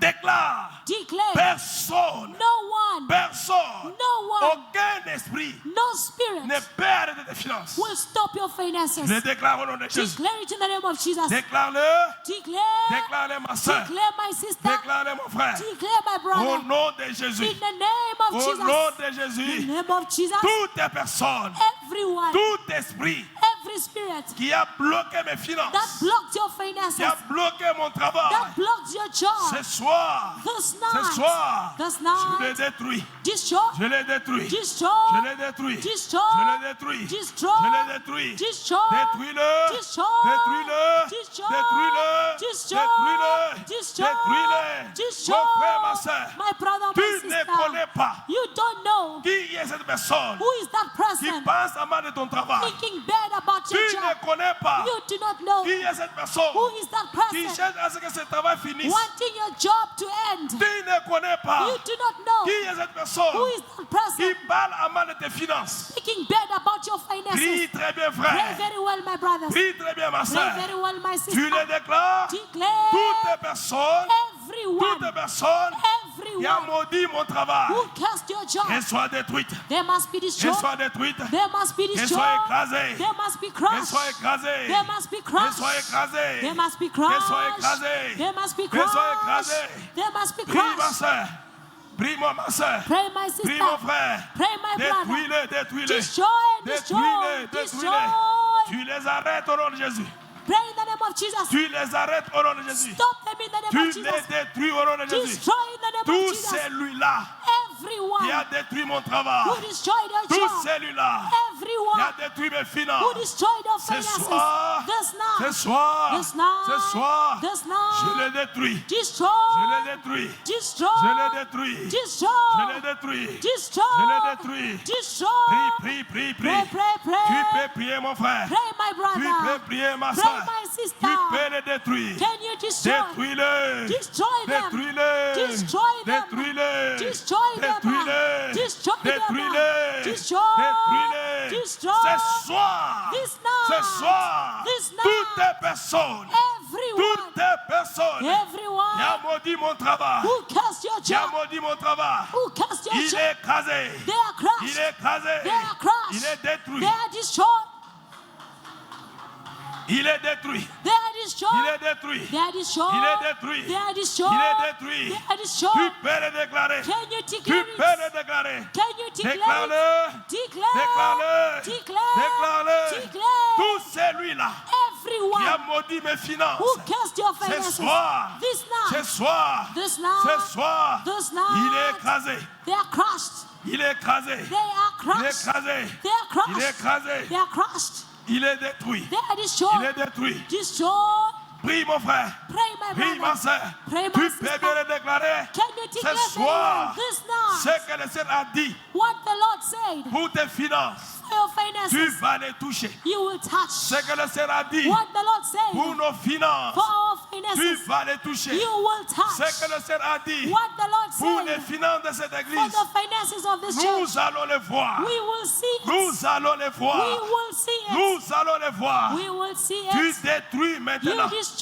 Déclare, Declare personne no one, Personne, no one, aucun esprit no spirit ne peut arrêter tes finances. will stop your finances. Je le déclare au nom de Jésus. Declare it in the name of Jesus. Déclare-le. Declare, Déclare-le, ma soeur. declare my sister. Déclare-le, mon frère. Declare my Au brother. nom de Jésus. In the name of Au Jesus. nom de In Jésus. the name of Jesus. Toute personne, Everyone, tout esprit every spirit qui a bloqué mes that finances, blocked your qui finances, a bloqué mon travail, that blocked your ce job, soir, this ce soir, night, this je les night, détruis. destroy, Je les détruis. destroy, Je les détruis. destroy, Je les détruis. destroy, Je les détruis. destroy, Détruis-le. destroy, Détruis-le. destroy, Détruis-le. destroy, Détruis-le. destroy, Détruis-le. destroy. Mon frère, ma soeur, My brother, my tu ne sister, connais pas you don't know qui est cette personne who is that qui person pense à mal de ton travail. thinking bad about Tu your ne job. connais pas You do not know qui est cette personne who is that qui person cherche à ce que ce travail finisse. wanting your job to end. Tu ne connais pas You do not know qui est cette personne who is that qui person parle à mal de tes finances. thinking bad about your finances. Prie très bien, Pray frère. very well, my brothers. Prie très bien, ma Pray soeur. very well, my Tu sister. le déclares. Declare Toute personne, everyone, toute personne qui a everyone maudit mon travail, who cursed your job, qu'elle soit détruite. they must be Qu'elle destroyed. soit détruite. They must be Qu'elle soit destroyed. écrasée. They must be Qu'elle crushed. soit écrasée. They must be Qu'elle crushed. soit écrasée. They must be Qu'elle soit crushed. écrasée. They must be Qu'elle soit crushed. écrasée. They must be Prie, ma crushed. soeur. Prie-moi, ma soeur. Pray, my Prie, mon sister. frère. Pray, my brother. Détruis-le, détruis-le. Destroy, destroy, Détruis-le, destroy. détruis-le. Tu les arrêtes au nom de Jésus. Pray in the name of Jesus. Tu les arrêtes au nom de Jésus. Stop them in the name Tu of les Jesus. détruis au nom de Jésus. Destroy in the name of Tout Jesus. celui-là Everyone qui a détruit mon travail. who destroyed your Tout job. celui-là qui Everyone a détruit mes who finances. destroyed your Ce finances. soir, This ce night. soir, This night. ce soir, This je night. les détruis. Destroy. Je les détruis. Destroy. Je les détruis. Destroy. Je les détruis. Destroy. Je les détruis. Destroy. Prie, prie, prie, Pray, prie. pray, pray. Tu peux prier, mon frère. Pray, my Tu peux brother. prier, ma Pray, soeur. my Tu sister. peux les détruire. Can you destroy? Détruis-le. Destroy them. Détruis-le. Destroy them. Détruis-le. Destroy them. Détruis-le. Destroy them. Détruis-le. Destroy. Détruis-le. Destroy. Ce soir. This night. Ce soir. This night. Toutes personnes. Everyone. Toutes personnes qui a Everyone maudit mon travail. who cursed your Qui a job. maudit mon travail. Who cursed your Il job. est écrasé. They are Il crushed. est écrasé. They are crushed. Il est détruit. They are destroyed. Il est détruit. They are Il destroyed. est détruit. They are destroyed. Il est détruit. They are Il destroyed. est détruit. They are Tu destroyed. peux le déclarer. Can you Tu declare peux it? le déclarer. Can you declare it? Déclare-le. Declare. Déclare-le. Declare. Déclare-le. Declare. Tout celui-là qui a Everyone maudit mes finances. who cursed your Ce finances. soir. This Ce night. soir. This Ce night. soir. This Il est night. écrasé. They are crushed. Il est écrasé. They are Il est crushed. écrasé. They are Il est crushed. écrasé. They are crushed. Il est détruit. They are Il est destroyed. détruit. Destroyed. Prie, mon frère. Pray, my Prie, ma brother. soeur. Pray, my Tu peux sister. bien le déclarer. Can you declare Ce soir, this night ce que le Seigneur a dit what the Lord said pour tes finances, for your tu finances? vas les toucher. You will touch Ce que le Seigneur a dit what the Lord pour said nos finances, for our tu finances. vas les toucher. You will Ce touch que le Seigneur a dit what the Lord pour les said finances de cette for église, the finances of this church. nous allons les voir. We will see it. Nous allons les We voir. will see it. Nous allons les voir. We will see Tu it. détruis You maintenant destroy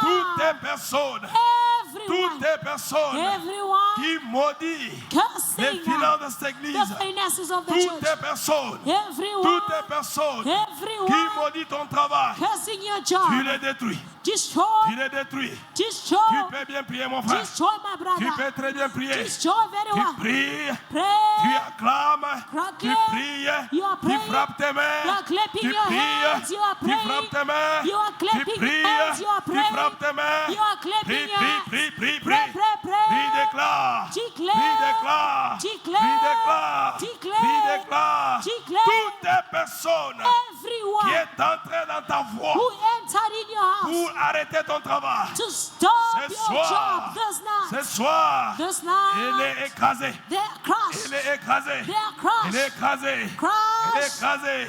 toutes now les personnes, toutes everyone, les personnes everyone qui maudissent les cursing finances de cette the église. finances of the Toutes church. les personnes, Everyone, toutes les personnes qui everyone maudissent ton travail, cursing your tu job. les détruis. Destroy, Tu les détruis. destroy, Tu peux bien prier, mon frère. destroy my Tu brother. peux très bien prier. Destroy very Tu well. pries, tu Pray. acclames, tu Proclaim. pries, You are tu praying. frappes tes mains, You are clapping tu your pries, hands. You are tu praying. frappes tes mains, You are tu clapping pries, hands. You are tu praying. frappes tes mains, You are clapping prie, your prie, hands. prie, prie, Pray, prie, pray, pray. prie, déclare, Declare. prie, déclare, Declare. prie, déclare, Declare. prie, déclare, Declare. toutes les personnes qui Everyone est entrée dans ta voie who entered in your house pour arrêter ton travail, to stop Ce your soir. job this ce night. soir, This il night, est écrasé, they are crushed. il est écrasé, They are il est crushed. écrasé, Crushed. Elle est écrasée.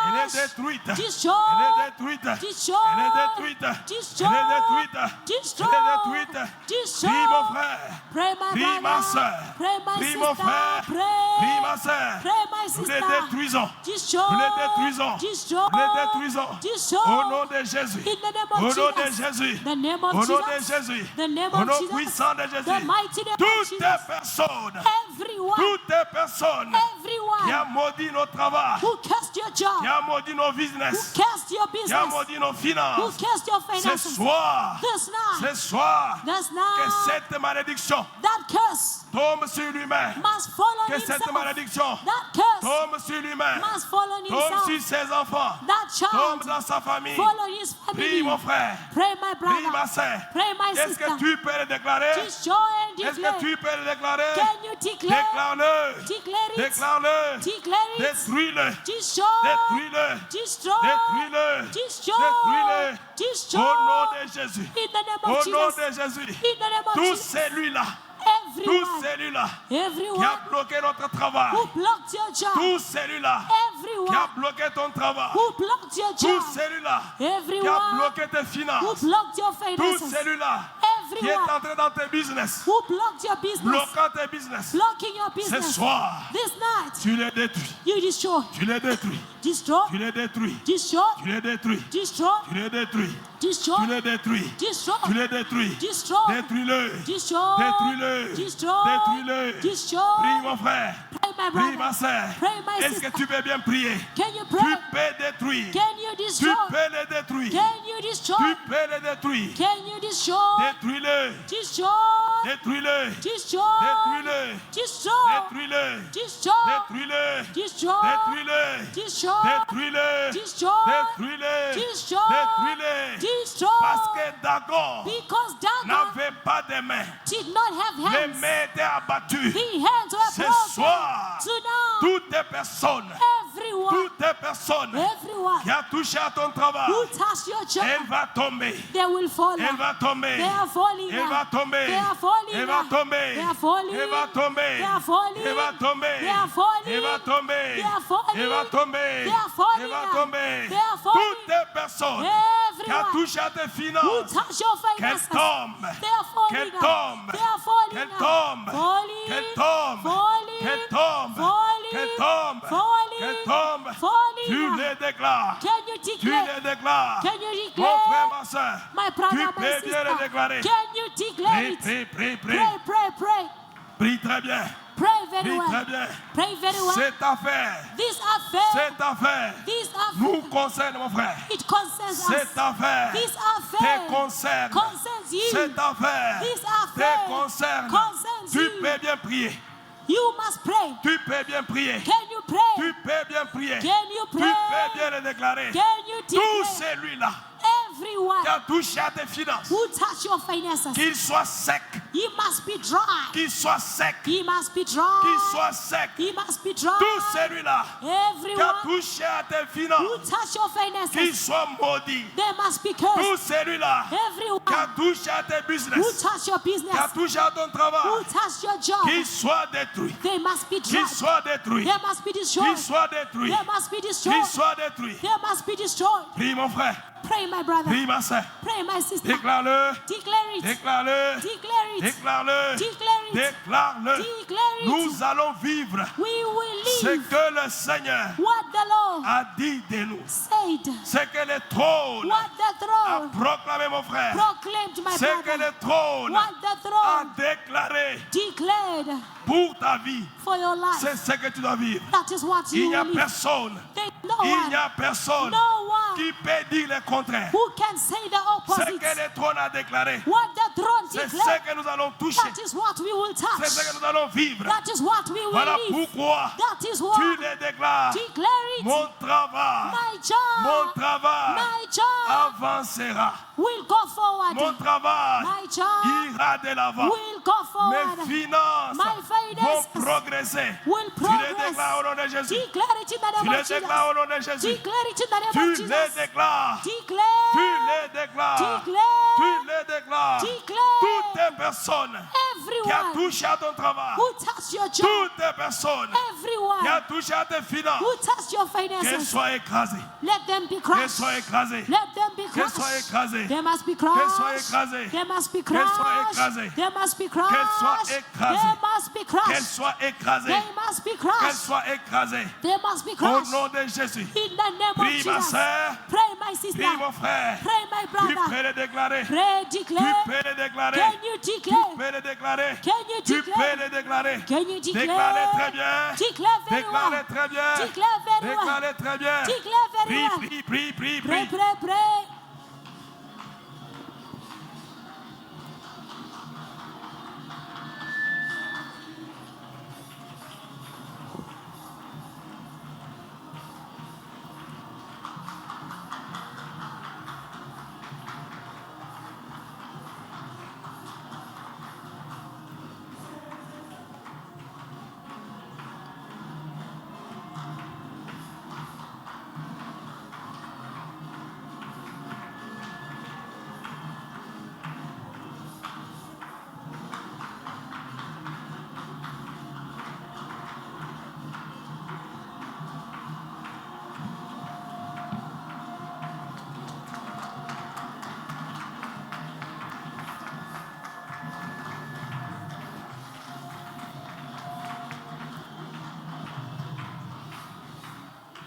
Elle est détruite. Elle est détruite. Elle est détruite. Elle est détruite. Elle est détruite. Prie mon frère. Pray, my Prie ma brother. soeur. Pray, my Prie mon sister. frère. Pray. Prie ma soeur. Pray, my Nous les sister. détruisons. Destroy. Nous les détruisons. Destroy. Nous les détruisons. Destroy. Au nom de Jésus. In the name of Au nom de Jesus. Jésus. The name of Au nom de Jesus. Jésus. The name Au of nom Jesus. puissant de The Jésus. mighty name of Toutes Jesus. les personnes. Everyone. Toutes les personnes qui Everyone a maudit nos travaux. who cursed your Qui job. a maudit nos Who business. cursed your Qui a business. maudit nos Who finances. cursed your Ce finances. soir. This night. Ce soir. This Que night. cette malédiction That curse tombe sur lui-même. must fall on Que cette himself. malédiction That curse tombe sur lui-même. must fall on Tombe himself. sur ses enfants. That Tombe child dans sa famille. fall on his Prie family. mon frère. Pray, my Prie ma brother. soeur. Pray, my Est-ce sister. que tu peux le déclarer? Destroy and Est-ce declare. que tu peux le déclarer? Can you declare? Déclare-le. Declare it. Déclare-le. Declare it. Détruis-le. Destroy. Détruis-le. Destroy. Détruis-le. Destroy. Détruis-le. Destroy. Au nom de Jésus. In the name Au of nom Jesus. de Jésus. In the name of Tout Jesus. celui-là. Tout Everyone. celui-là qui Everyone a bloqué notre travail. who blocked your job. Tout celui-là qui a Everyone bloqué ton travail. who blocked your Tout job. celui-là qui a Everyone bloqué tes who finances. blocked your Tout finances. celui-là qui est Everyone entré dans tes business. who blocked your business. Bloquant tes business. Blocking your Ce business. soir, This night, tu les détruis. you destroy. Tu les détruis. Destroy. Tu les détruis. Destroy. Tu les détruis. Destroy. Tu les détruis. Destroy. Tu les détruis. Destroy. Tu les détruis. Destroy. Détruis-le. Destroy. Détruis-le. Destroy. Détruis-le. Destroy. Prie mon frère. Pray, my Prie ma brother. soeur. Pray, my Est-ce que sister. tu peux bien prier? Can you Tu pray? peux détruire. Can you Tu destroy? peux les détruire. Can you destroy? Tu peux les détruire. Can you destroy? Détruis-le. Destroy. Détruis-le. Destroy. Détruis-le. Destroy. Détruis-le. Destroy. Détruis-le. Destroy. Détruis-le. Destroy. Détruis-le. Destroy. Détruis-le. Destroy. Détruis-le. Destroy. Parce que Dagon Because Dagon n'avait pas de mains. did not have Les hands. mains étaient abattues. The hands were Ce broken. soir, Tonight, toutes les personnes, everyone, toutes les personnes everyone qui a touché à ton travail, who touched your job, elle va tomber. they will fall Elle down. va tomber. They are falling Elle va down. tomber. They are falling Elle va down. tomber. They are falling. Elle va tomber. They are falling. Elle va tomber. They are falling. Elle va tomber. They are falling. Elle va tomber. They are falling Elle va down. tomber. They are falling. Toutes les personnes qui a Everyone touché à tes who finances, touch your qu'elles finances, tombent. they are falling Qu'elles down. tombent. They are falling Qu'elles down. tombent. Falling. Qu'elles tombent. Falling. Qu'elles tombent. Falling. Qu'elles tombent. Falling. Qu'elles tombent. Falling Tu down. les déclares. Can you Tu declare? les déclares. Can you Mon declare? frère, ma soeur, My tu brother, my peux bien sister, le déclarer. can you declare Prie, it? prie, prie, prie. Pray, pray, pray. Prie très bien. Pray very Prie très well. bien. Pray very well. Cette affaire, This affair, cette affaire this affair, nous concerne, mon frère. it concerns us. Cette affaire This te affair concerne. concerns you. Cette affaire This te affair concerne. concerns Tu you. peux bien prier. You must pray. Tu peux bien prier. Can you pray? Tu peux bien prier. Can you Tu pray? peux bien le déclarer. Can you Tout declare? celui-là Everyone qui a touché à tes finances, who touch your finances, qu'il soit sec, he must be dry. qu'il soit sec, He must be qu'il dry. soit sec. He must be dry. Tout celui-là qui a Everyone touché à tes who finances, touch your qu'il finances, soit maudit. they must be Tout cursed. celui-là Everyone qui a touché à tes who business, touch your qui a business, touché à ton who travail, touch your job, qu'il soit détruit. they must be Qu'il dry. soit détruit. They must be Qu'il destroyed. soit détruit. They must be Qu'il destroyed. soit détruit. They must be destroyed. Prie mon frère. Pray, my brother. Prie ma soeur. Pray, my sister. Déclare-le. Declare it. Déclare-le. Declare it. Déclare-le. Declare it. Déclare-le. Declare it. Nous allons vivre We will ce live que le Seigneur what the Lord a dit de nous. said. Ce que le trône What the a throne proclamé, mon frère. proclaimed, my Ce que brother. le trône What the a throne déclaré declared pour ta vie. for your life. C'est ce que tu dois vivre. That is what Il you n'y a will live. personne. There's no Il n'y one, a personne no one qui peut dire le contraire. who can say the Ce opposite. que le trône a déclaré, What the throne c'est ce declared, que nous allons toucher. that is what we will C'est ce touch. que nous allons vivre. That is what we will Voilà live. pourquoi That is tu what le déclares. declare it. Mon travail, My job, mon travail my job avancera. will go forward. Mon travail My job ira de l'avant. will go Mes forward. finances My finances vont progresser. Will Tu les déclares au progress. nom de Jésus. Declare it in the Tu name les of Jesus. déclares au nom de Jésus. Declare it in the name Tu of les Jesus. déclares. Tu Declare les déclares. Declare. Tu les déclares. Declare. Toutes les personnes qui ont Everyone touché à ton travail. who touched your job. Toutes les personnes qui Everyone ont touché à tes finances. who touched your Qu'elles finances. soient écrasées. Let them be Qu'elles crushed. soient écrasées. Let them be Qu'elles soient crushed. écrasées. They must be Qu'elles soient crushed. écrasées. They must be Qu'elles soient crushed. écrasées. They must be Qu'elles soient crushed. écrasées. They must be Qu'elles crushed. soient écrasées. They must be Qu'elles crushed. soient écrasées. They must be Au crushed. nom de Jésus. In the name of Prie ma Jesus. soeur. Pray, my sister. Prie mon frère. Pray, my Tu brother. peux le déclarer. Pray, Tu declare. peux le déclarer. Can you Tu declare? peux le déclarer. Can you Tu declare? peux le déclarer. Can you declare? Déclarez très bien. Declare very Déclarez well. très bien. Declare very well. Déclarez très bien. Declare very Prie, well. prie, prie, prie, Pray, prie. pray, pray.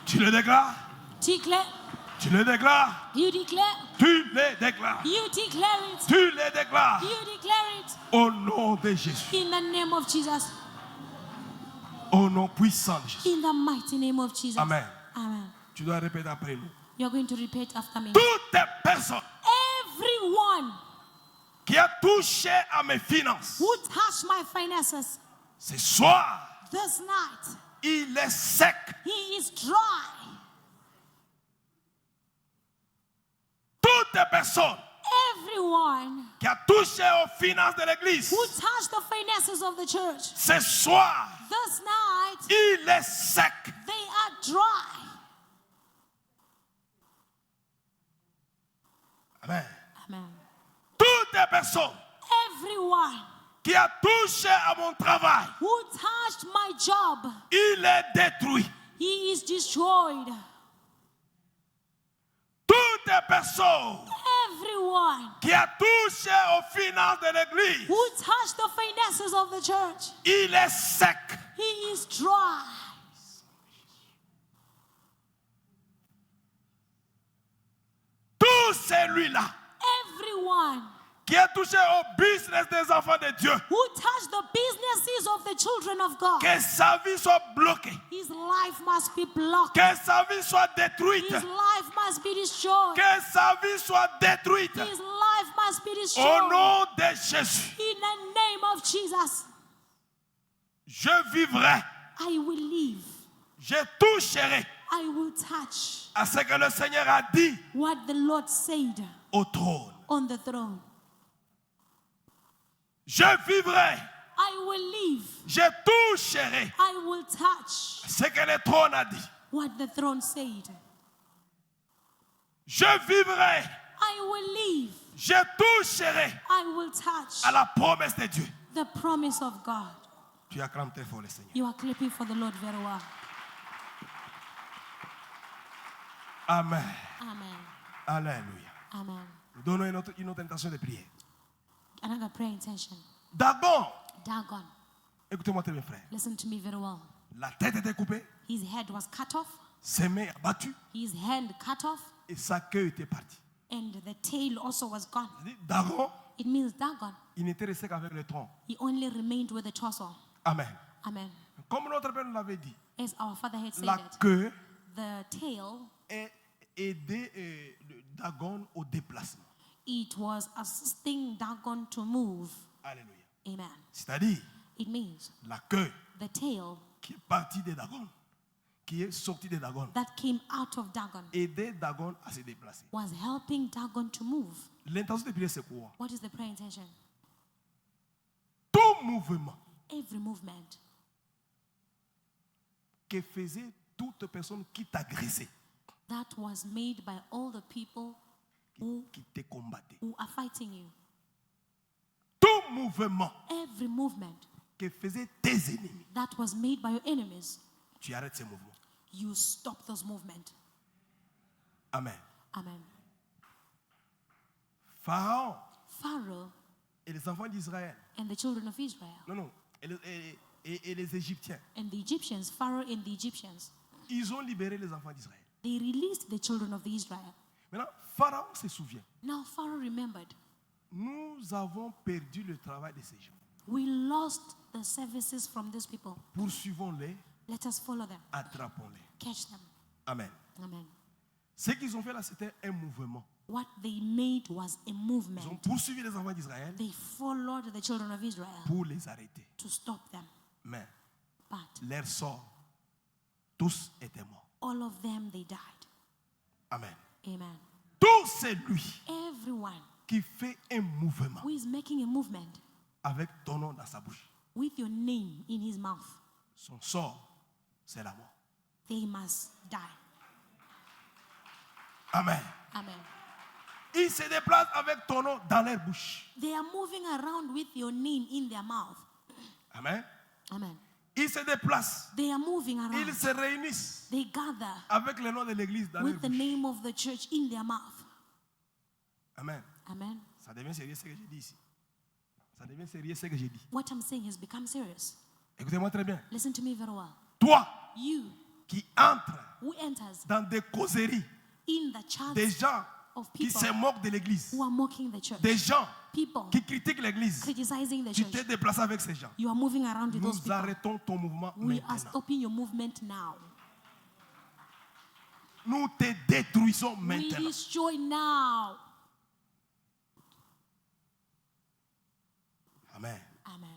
Tu le déclares. Declare. Tu le déclares. You declare. Tu le déclares. You declare it. Tu le déclares. You declare it. Au nom de Jésus. In the name of Jesus. Au nom puissant de Jésus. In the mighty name of Jesus. Amen. Amen. Tu dois répéter après nous. You're going to repeat after me. Toutes les personnes Everyone qui a touché à mes finances, who touched my finances ce soir, this night, il est sec. he is dry. Toutes les personnes Everyone qui a touché aux finances de l'église, who touched the finances of the church ce soir, this night, il est sec. they are dry. Amen. Amen. Toutes les personnes Everyone qui a touché à mon travail, who touched my job, il est détruit. he is destroyed. Toutes les personnes Everyone qui a touché aux finances de l'église, who touched the finances of the church, il est sec. he is dry. Tout celui-là Everyone qui a touché au business des enfants de Dieu, who touched the businesses of the children of God, que sa vie soit bloquée, his life must be blocked. que sa vie soit détruite, His life must be destroyed. que sa vie soit détruite. His life must be Au destroyed. nom de Jésus, In the name of Jesus, je vivrai, I will live. je toucherai I will touch à ce que le Seigneur a dit what the Lord said au trône. on the throne. Je vivrai, I will live. je toucherai I will touch ce que le trône a dit. what the throne said. Je vivrai, I will live. je toucherai I will touch à la promesse de Dieu. the promise of God. Tu acclames très fort le Seigneur. You are clapping for the Lord very well. Amen. Amen. Alléluia. Amen. Nous donnons une autre intention de prière. Another prayer intention. Dagon, Dagon, écoutez-moi très bien, frère. listen to me very well. La tête était coupée, His head was cut off, ses mains abattues his hand cut off, et sa queue était partie. and the tail also was gone. Dagon, It means Dagon, il n'était resté qu'avec le tronc. he only remained with the torso. Amen. Amen. Comme notre Père nous l'avait dit, As our father had said la it, queue the tail, est aidé le Dagon au déplacement. it was assisting Dagon to move. Alléluia. Amen. C'est-à-dire, It means la queue the tail qui est partie de Dagon, qui est sortie de Dagon, that came out of Dagon aidait Dagon à se déplacer. was helping Dagon to move. L'intention de prier, c'est quoi? What is the prayer intention? Tout mouvement Every movement que faisait toute personne qui t'agressait, that was made by all the people qui te combattaient. who are fighting you. Tout mouvement Every movement que faisaient tes ennemis, that was made by your enemies, tu arrêtes ces mouvements. you stop those movements. Amen. Amen. Pharaon Pharaoh et les enfants d'Israël. and the children of Israel Non. Et les Égyptiens. and the Egyptians, Pharaoh and the Egyptians, Ils ont libéré les enfants d'Israël. they released the children of Israel. Maintenant, Pharaon se souvient. Now Pharaoh remembered, Nous avons perdu le travail de ces gens. we lost the services from these people. Poursuivons-les, Let us follow them, attrapons-les. catch them. Amen. Amen. Ce qu'ils ont fait là, c'était un mouvement. What they made was a Ils ont movement. poursuivi les enfants d'Israël They followed the children of Israel pour les arrêter. to stop them. Mais But leur sort, tous étaient morts. all of them, they died. Amen. Amen. Tout celui Everyone qui fait un mouvement who is making a movement avec ton nom dans sa bouche, with your name in his mouth, son sort, c'est la mort. they must die. Amen. Amen. Ils se déplacent avec ton nom dans leur bouche. They are moving around with your name in their mouth. Amen. Amen. Ils se déplacent. They are moving Ils around. se réunissent They gather avec le nom de l'église dans leur with the bouche. name of the church in their mouth. Amen. Amen. Ça devient sérieux ce que j'ai dit ici. Ça devient sérieux ce que j'ai dit. What I'm saying has become serious. Écoutez-moi très bien. Listen to me very well. Toi You qui entres who enters dans des causeries, in the church des gens of qui people se moquent de l'église, who are mocking the church, des gens people qui critiquent l'église, criticizing the tu t'es church, déplacé avec ces gens. you are moving around with those Nous people. arrêtons ton mouvement We are maintenant. stopping your movement now. Nous te détruisons We maintenant. destroy now. Amen. Amen.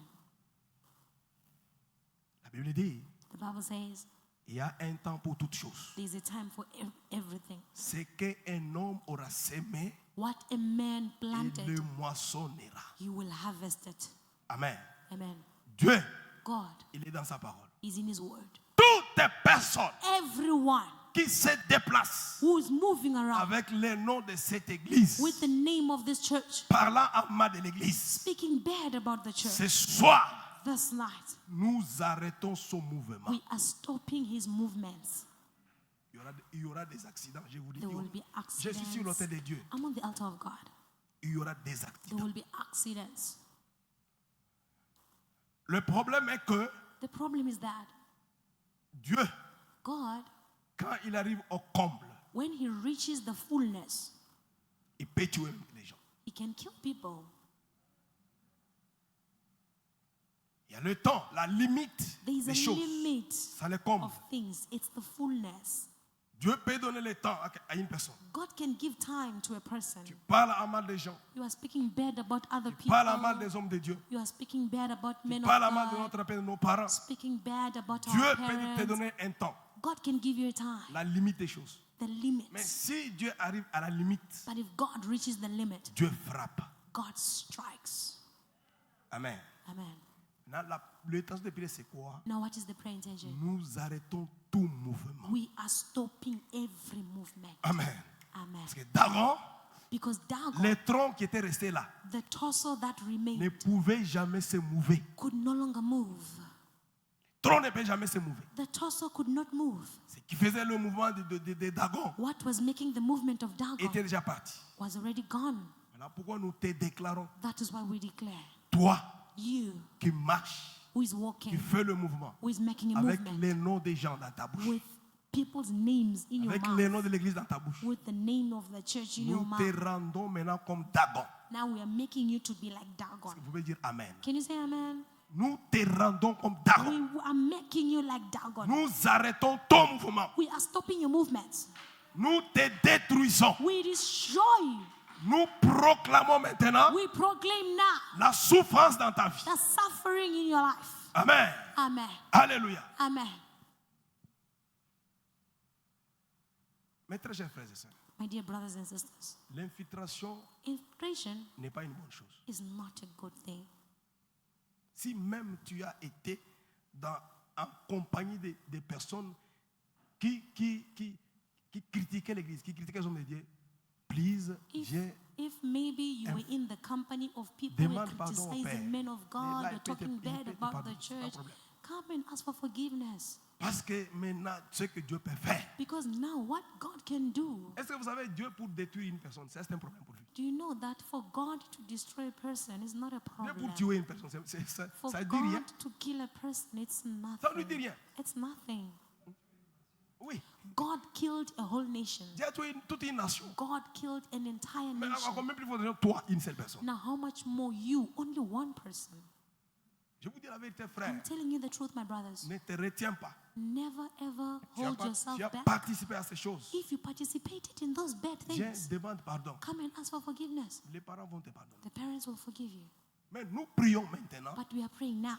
La Bible dit, The Bible says il y a un temps pour toutes choses. there's a time for everything. Ce qu'un homme aura semé, What a man il planted, le moissonnera. he will harvest it. Amen. Amen. Dieu, God il est dans sa parole. is in his word. Toutes les personnes Everyone qui se déplacent who is moving around avec le nom de cette église, with the name of this church, parlant en mal de l'église, speaking bad about the church, ce soir, this night, nous arrêtons son mouvement. we are stopping his movements. Il y aura des accidents, je vous dis. There will be Je suis sur l'autel de accidents. Dieu. I'm on the altar of God. Il y aura des There accidents. will be accidents. Le problème est que The problem is that Dieu, God, quand il arrive au comble, when he reaches the fullness, il peut tuer les gens. he can kill people. Il y a le temps, la limite There is des a choses. limit Ça le comble. of things. It's the fullness. Dieu peut donner le temps à une personne. God can give time to a person. Tu parles à mal des gens. You are speaking bad about other Tu people. parles à mal des hommes de Dieu. You are speaking bad about Tu men of parles à mal de God. notre père, de nos parents. Speaking bad about Dieu our peut te parents. donner un temps, God can give you a time, la limite des choses. the limit. Mais si Dieu arrive à la limite, But if God reaches the limit, Dieu frappe. God strikes. Amen. Amen. Le temps de prier, c'est quoi? Now, what is the prayer intention? Nous arrêtons tout mouvement. We are stopping every movement. Amen. Amen. Parce que Dagon, Because Dagon, les troncs qui étaient restés là, the torso that ne remained, pouvaient jamais se mouver. could no longer move. Le tronc ne peut jamais se mouver. The torso could not move. Ce qui faisait le mouvement de Dagon What was making the movement of était Dagon déjà parti. was already gone. Voilà pourquoi nous te déclarons, That is why we declare, toi you qui marches, who is qui walking, fais le mouvement, who is making a avec movement les noms des gens dans ta bouche, with people's names in your avec les noms mouth, de l'église dans ta bouche, with the name of the church in your nous te mouth. rendons maintenant comme Dagon. Now we are making you to be like Dagon. Vous pouvez dire Amen. Can you say amen? Nous te rendons comme Dagon. We are making you like Dagon. Nous arrêtons ton mouvement. We are stopping your movements. Nous te détruisons. We destroy you. Nous proclamons maintenant We proclaim now la souffrance dans ta vie. the suffering in your life. Amen. Amen. Alléluia. Amen. Mes très chers frères et sœurs, My dear brothers and sisters, l'infiltration infiltration n'est pas une bonne chose. is not a good thing. Si même tu as été en compagnie de personnes qui critiquaient l'Église, qui critiquaient les hommes de Dieu, l'église, viens. If maybe you were in the company of people who were criticizing men of God, or talking bad about the church, come and ask for forgiveness. Parce que maintenant, ce que Dieu peut faire. Because now what God can do. Est-ce que vous savez, Dieu pour détruire une personne, c'est un problème pour lui. Do you know that for God to destroy a person is not a problem? Dieu pour tuer une personne, for ça dit rien. God to kill a person, it's nothing. Ça ne lui dit rien. It's nothing. Oui. God killed a whole nation. Dieu a tué toute une nation. God killed an entire Mais nation. encore même plus fort, toi, une seule personne. Now how much more you, only one person? Je vous dis la vérité, frère. I'm telling you the truth, my brothers. Ne te retiens pas. Never ever hold yourself tu as back. participé à ces choses. If you participated in those bad Viens, things, demande pardon. come and ask for forgiveness. Les parents vont te pardonner. The parents will forgive you. Mais nous prions maintenant But we are praying now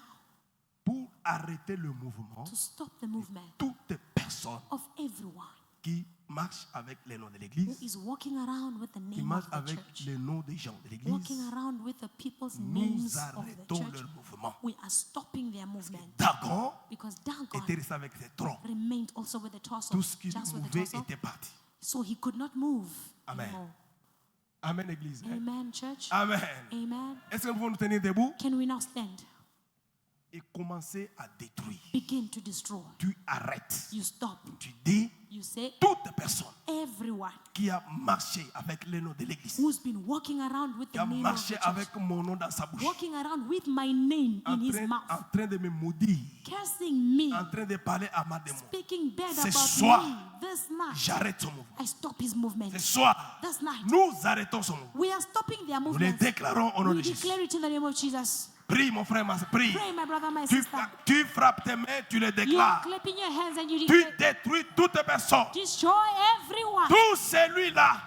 pour arrêter le mouvement to stop the movement de toutes personnes of everyone qui marchent avec les noms de who l'église, is walking around with the qui name marchent of the avec church, les noms des gens de l'église. walking around with the people's Nous names of the arrêtons church. leur mouvement. We are stopping their movement Dagon because était Dagon resté avec ses troncs. remained also with the torso, Tout ce qui just with the mouvait torso, était parti. so he could not move Amen. anymore. Amen, église. Amen, church. Amen. Amen. Est-ce que nous pouvons nous tenir debout Can we now stand? et commencer à détruire? Begin to destroy. Tu arrêtes. You stop. Tu dis You say toute personne everyone qui a marché avec le nom de l'église, who's been walking around with qui the a name of marché the church, avec mon nom dans sa bouche, walking around with my name in his en mouth, train de me maudire, cursing me, en train de parler à ma démon. speaking bad Ce about soir, me. This night, j'arrête son mouvement. I stop his movement. Ce soir, This night, nous arrêtons son mouvement. we are stopping their Nous le movement. déclarons au nom We de Jésus. declare it in the name of Jesus. Prie, mon frère, ma soeur, prie. Pray, my brother, my Tu, sister. tu frappes tes mains, tu les You are déclares. clapping your hands and you Tu declare, détruis toute personne. destroy everyone, Tout celui-là,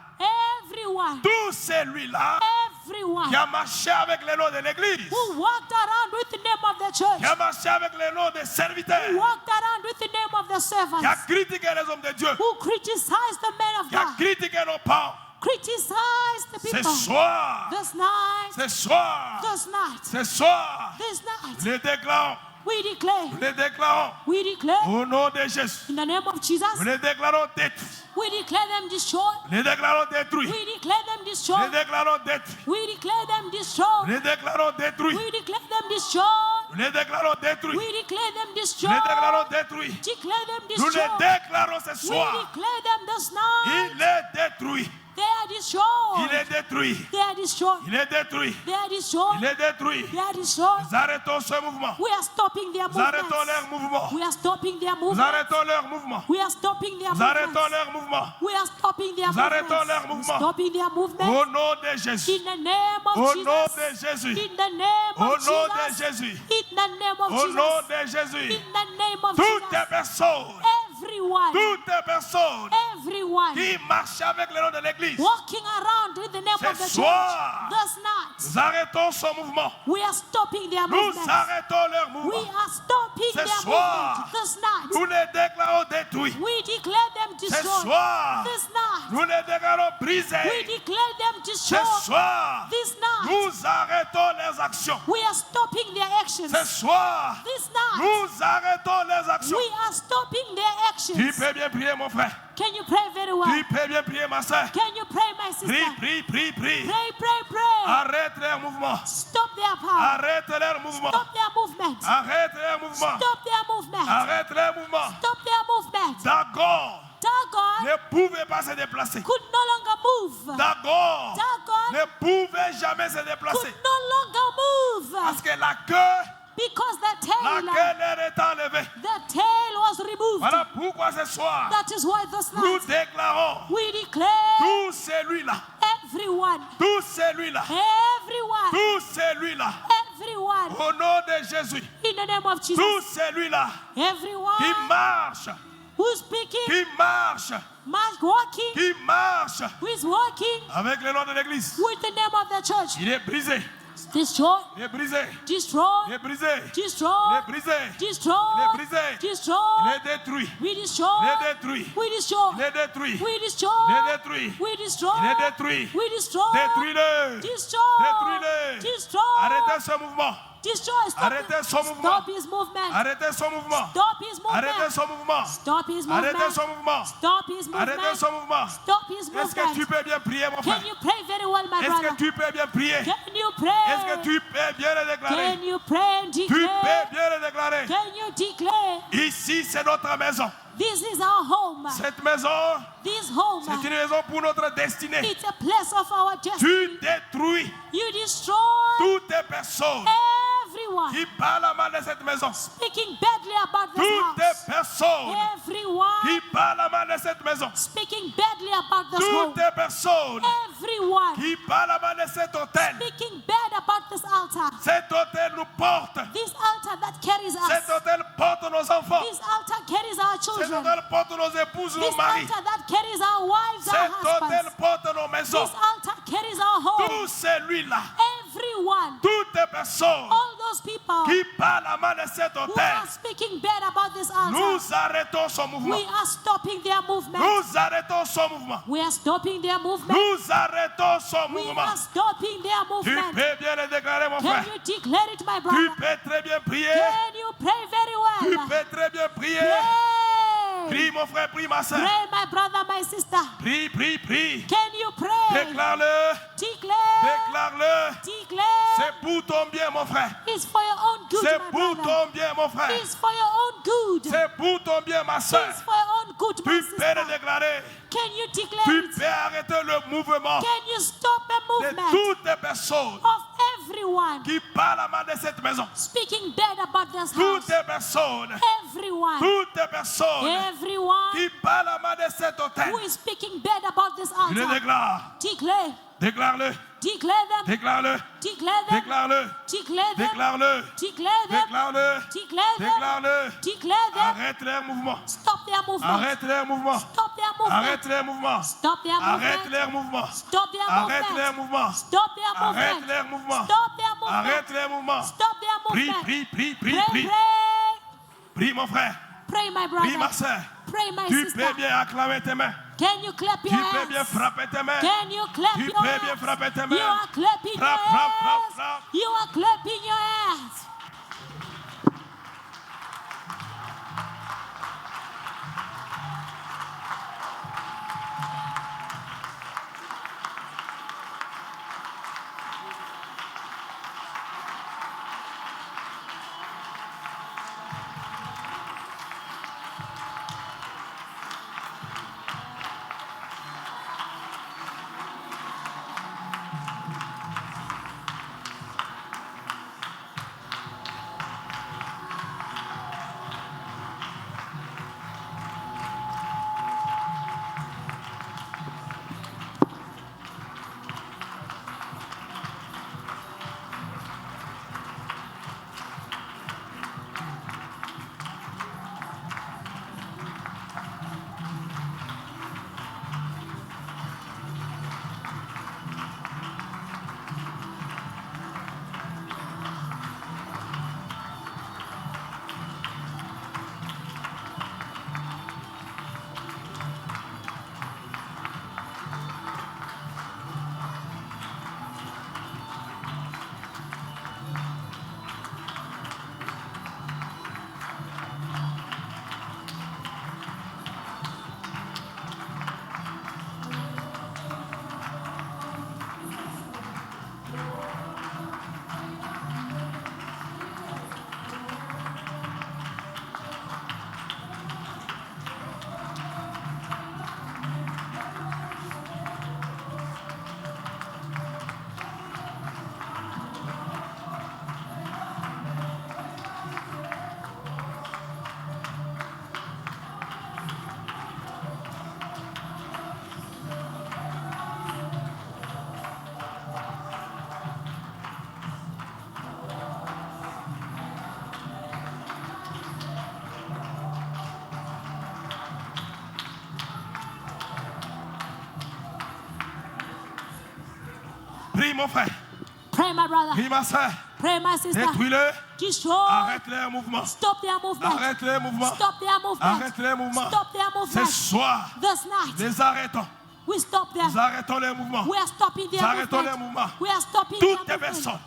everyone, tout celui-là everyone qui a marché avec le nom de l'église, who walked around with the name of the qui church, a marché avec le nom des serviteurs, walked around with the name of the qui a servants, critiqué les hommes de Dieu, who criticized the men of qui a God, critiqué nos parents. criticized the Ce people. soir, This night, ce soir, this night, ce soir, this night, les déclarons, we declare, les déclarons we declare au nom de Jésus. in the name of Jesus, Nous les déclarons détruits. we declare them destroyed, Les déclarons détruits. we declare them Les destroyed, déclarons détruits. we declare them destroyed, Les déclarons détruits. we declare them destroyed, Les déclarons détruits. we declare them Les destroyed, déclarons détruits. declare them Nous les destroyed, déclarons ce we soir. declare them this night, Il est détruit. they are destroyed, Il est détruit. they are destroyed, Il est détruit. they are destroyed, Il est détruit. they are destroyed. Nous arrêtons ce mouvement. We are stopping their Nous arrêtons movements. leur mouvement. We are stopping their Nous movements. arrêtons leur mouvement. We are stopping their Nous arrêtons movements. leur mouvement. We are stopping their Nous arrêtons leur movements. mouvement. Stopping their Au movements. nom de Jésus. In the name of Au nom Jesus. de Jésus. In the name Au of nom de Jesus. Jésus. In the name of Au nom Jesus. de Jésus. In the name of Toutes les Jesus. personnes, Everyone. toutes les personnes Everyone. qui marchent avec le nom de l'église, Walking around with the name Ce of the soir. church. This night. nous arrêtons son mouvement. We are stopping their Nous movements. arrêtons leur We mouvement. are stopping Ce their soir. movement. This night. Nous les déclarons détruits. We declare them Ce destroyed. soir, This night. nous les déclarons We brisés. declare them Ce destroyed. soir, This night. nous arrêtons les actions. We are stopping their actions. Ce soir, This night. nous arrêtons les actions. We are stopping their Tu actions. peux bien prier, mon frère. Can you pray very well? Tu peux bien prier, ma soeur. Can you pray, my sister? Prie, prie, prie, prie. Pray, pray, pray. Arrête leur mouvement. Stop their power. Arrête leur mouvement. Stop their movement. Arrête leur mouvement. Stop their movement. Arrête leur mouvement. Stop their movement. Dagon Dagon ne pouvait pas se déplacer. could no longer move. Dagon Dagon ne pouvait jamais se could déplacer. no longer move Parce que la queue, because the leur est enlevée. tail was removed. Voilà pourquoi ce soir, That is why this nous night déclarons we declare tout celui-là, everyone, tout celui-là, everyone, tout celui-là, everyone, au nom de Jésus, in the name of tout Jesus, celui-là qui everyone marche, who's speaking, qui marche, walking, qui marche who is walking avec le nom de l'église, with the name of the church, il est brisé, destroy, il est brisé, il destroy, est brisé, il destroy, est brisé, destroy, il est brisé, destroy, il est détruit, we il destroy, est détruit, we destroy, il est détruit, we il destroy, est détruit, we destroy, il est détruit, we destroy, détruis-le, destroy, détruis-le, destroy. arrêtez ce mouvement, Destroy. Stop Arrêtez son mouvement. Stop his movement. Arrêtez son mouvement. Stop his movement. Arrêtez son mouvement. Stop his movement. Arrêtez son mouvement. Stop his movement. Arrêtez son mouvement. Stop his Est-ce que movement. tu peux bien prier, mon frère? Can you pray very well, my Est-ce que brother? tu peux bien prier? Can you Est-ce que pray? tu peux bien le déclarer? Can you pray and Tu declare? peux bien le déclarer. Can you declare? Ici, c'est notre maison. This is our home. Cette maison, This home. c'est une maison pour notre destinée. It's a place of our destiny. Tu détruis You destroy toutes les personnes everyone qui parlent mal de cette maison. speaking badly about this Toutes house. les personnes Everyone qui parlent mal de cette maison. speaking badly about this home. Toutes les personnes Everyone qui parlent mal de cet hôtel. speaking bad about this altar. Cet hôtel nous porte. This altar that carries Cet us. hôtel porte nos enfants. This altar carries our Cet children. hôtel porte nos épouses, nos This maris. altar that carries our wives, our Cet hôtel husbands. porte nos maisons. This altar carries our home. Tout celui-là, Everyone, toutes les personnes all those people qui parlent mal de cet who hôtel, are speaking bad about this altar, nous arrêtons son mouvement. we are stopping their movement. Nous arrêtons son mouvement. We are stopping their movement. Nous arrêtons son We mouvement. are stopping their Tu movement. peux bien le déclarer, mon Can frère. you declare it, my Tu brother? peux très bien prier. Can you pray very Tu well? peux très bien prier. Pray. Prie, mon frère, prie, ma soeur. Pray, my brother, my sister. Prie, prie, prie. Can you pray? Déclare-le. Declare. Déclare-le. Declare. C'est pour ton bien, mon frère. It's for your own good, C'est my pour brother. ton bien, mon frère. It's for your own good. C'est pour ton bien, ma soeur. It's for your own good, my Tu peux le sister. déclarer. Can you declare Tu it? peux arrêter le mouvement Can you stop the de movement toutes les personnes of everyone qui parlent mal de cette maison. speaking bad about this Toutes house? les personnes, Everyone. toutes les personnes Everyone qui parlent mal de cet hôtel. who is speaking bad about this Tu le altar. déclares. Declare. Déclare-le. Declare them. Déclare-le. Declare them. Déclare-le. Declare them. Déclare-le. Declare them. Déclare-le. Declare them. Déclare-le. Declare them. Arrête leur mouvement. Stop their movement. Arrête leur mouvement. Stop their movement. Arrête leur mouvement. Stop their Arrête movement. leur mouvement. Stop their Arrête leur movement. mouvement. Stop their Arrête movement. leur mouvement. Stop their movement. Arrête leur mouvement. Stop their Prie, movement. prie, prie, prie, Pray, prie. pray. Prie, mon frère. Pray, my Prie, ma brother. soeur. Pray, my Tu sister. peux bien acclamer tes mains. Can you clap Tu your peux bien hands? frapper tes mains. Can you clap Tu your peux bien hands? frapper tes You mains. are clapping your Frappe, frappe, frappe, hands. frappe. You are clapping your hands. Prie, mon frère. Pray, my brother. Prie, ma soeur. Pray, my sister. Détruis-le. Destroy. Arrête leur mouvement. Stop their movement. Arrête leur mouvement. Stop their movement. Arrête leur mouvement. Stop their Ce movement. soir, This night, les arrêtons. we stop them. Nous arrêtons leur mouvement. We are stopping their Nous arrêtons leur movement. mouvement. We are stopping Toutes their les movement. personnes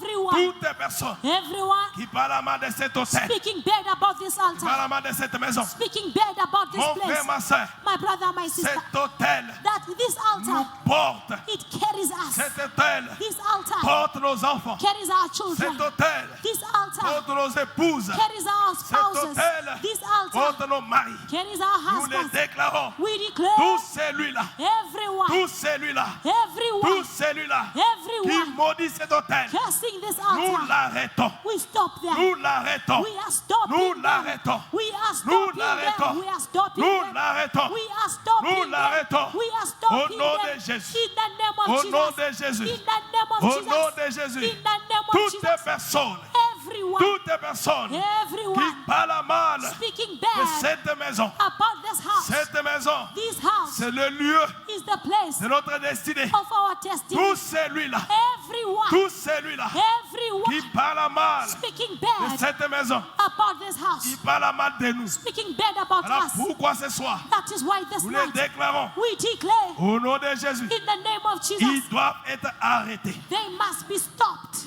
Everyone. Toutes les personnes Everyone. qui parlent mal de cet hôtel, Speaking bad about this qui altar. parlent mal de cette maison. Speaking bad about this Mon place. frère, ma soeur, My brother, my sister. cet hôtel That this nous altar, porte. it carries us. Cet hôtel This altar porte nos enfants. carries our children. Cet hôtel This altar porte nos épouses. carries our Cet spouses. hôtel This altar porte nos maris. carries our Nous les husbands. déclarons. We declare Tout celui-là, everyone, tout celui-là, tout everyone, celui-là qui everyone maudit cet hôtel, cursing this nous altar. l'arrêtons. We stop them. Nous l'arrêtons. We are stopping Nous them. l'arrêtons. We are Nous stopping l'arrêtons. them. We are stopping Nous them. l'arrêtons. We are stopping Nous them. l'arrêtons. We are Au stopping nom them. de Jésus. In the name of Au Jesus. nom de Jésus. In the name of Au Jesus. nom de Jésus. In the name of Toutes les Jesus. personnes, Everyone. toutes les personnes qui Everyone. parlent mal Speaking de bad cette maison, about this house. cette maison, This house c'est le lieu is the place de notre destinée. of our destiny. Tout celui-là, Everyone. tout celui-là qui Everyone. parle mal Speaking de bad cette maison, about this house. qui parle mal de nous. Speaking bad about Alors us. pourquoi ce soir, That is why this nous les night déclarons we declare au nom de Jésus, in the name of ils Jesus, doivent être arrêtés. they must be stopped.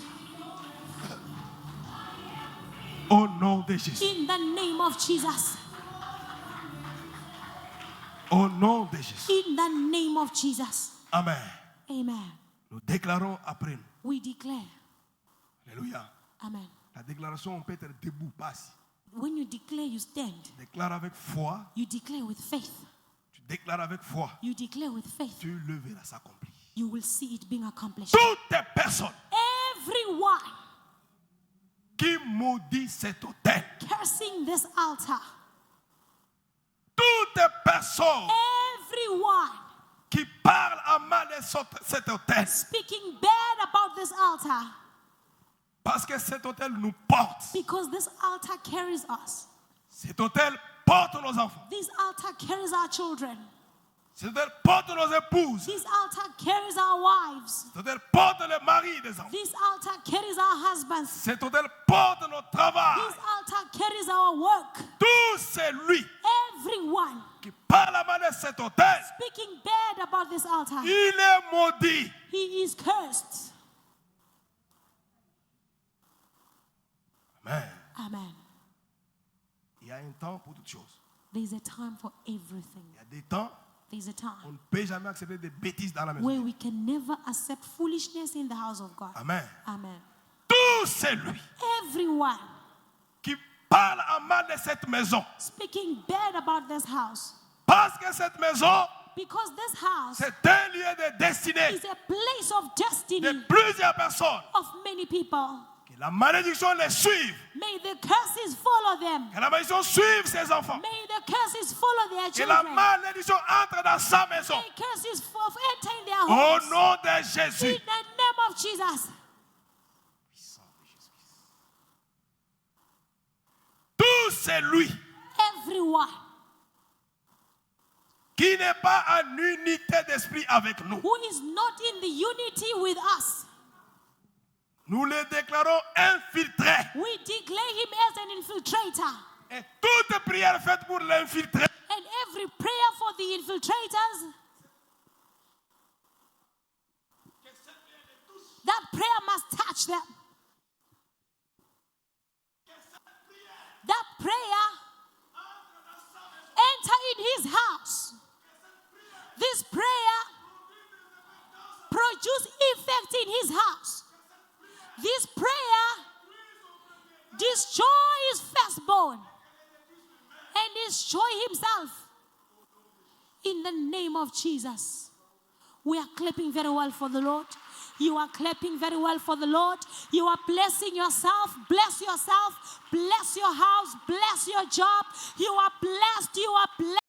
Au nom de Jésus. In the name of Jesus. Au nom de Jésus. In the name of Jesus. Amen. Amen. Nous déclarons après nous. We declare. Alléluia. Amen. La déclaration, on peut être debout, pas assis. When you declare, you stand. Déclare avec foi. You declare with faith. Tu déclares avec foi. You declare with faith. Tu le verras s'accomplir. You will see it being accomplished. Toutes les personnes Everyone qui maudit cet hôtel. cursing this altar. Toutes les personnes Everyone qui parlent à mal de cet hôtel. speaking bad about this altar. Parce que cet hôtel nous porte. Because this altar carries us. Cet hôtel porte nos enfants. This altar carries our children. Cet hôtel porte nos épouses. This altar carries our wives. Cet hôtel porte les maris des enfants. This altar carries our husbands. Cet hôtel porte notre travail. This altar carries our work. Tout celui Everyone qui parle à mal de cet hôtel, speaking bad about this altar. il est maudit. He is cursed. Amen. Amen. Il y a un temps pour toutes choses. There's a time for everything. Il y a des temps There's a où on time ne peut jamais accepter des bêtises dans la maison. where we can never accept foolishness in the house of God. Amen. Amen. Tout celui Everyone qui parle à mal de cette maison, speaking bad about this house. parce que cette maison, Because this house c'est un lieu de destinée is a place of destiny de plusieurs personnes. of many people. Que la malédiction les suive. May the curses follow them. Que la malédiction suive ses enfants. May the curses follow their Que la children. malédiction entre dans sa maison. May curses enter in their Au homes. nom de In Jésus. the name of Jesus. Tout celui Everyone qui n'est pas en unité d'esprit avec nous, who is not in the unity with us, nous le déclarons infiltré. we declare him as an infiltrator. Et toute prière faite pour l'infiltrer And every prayer for the infiltrators, that prayer must touch them. That prayer enter in his house. This prayer produce effect in his house. This prayer destroy his firstborn and destroy himself. In the name of Jesus. We are clapping very well for the Lord. You are clapping very well for the Lord. You are blessing yourself. Bless yourself. Bless your house. Bless your job. You are blessed. You are blessed.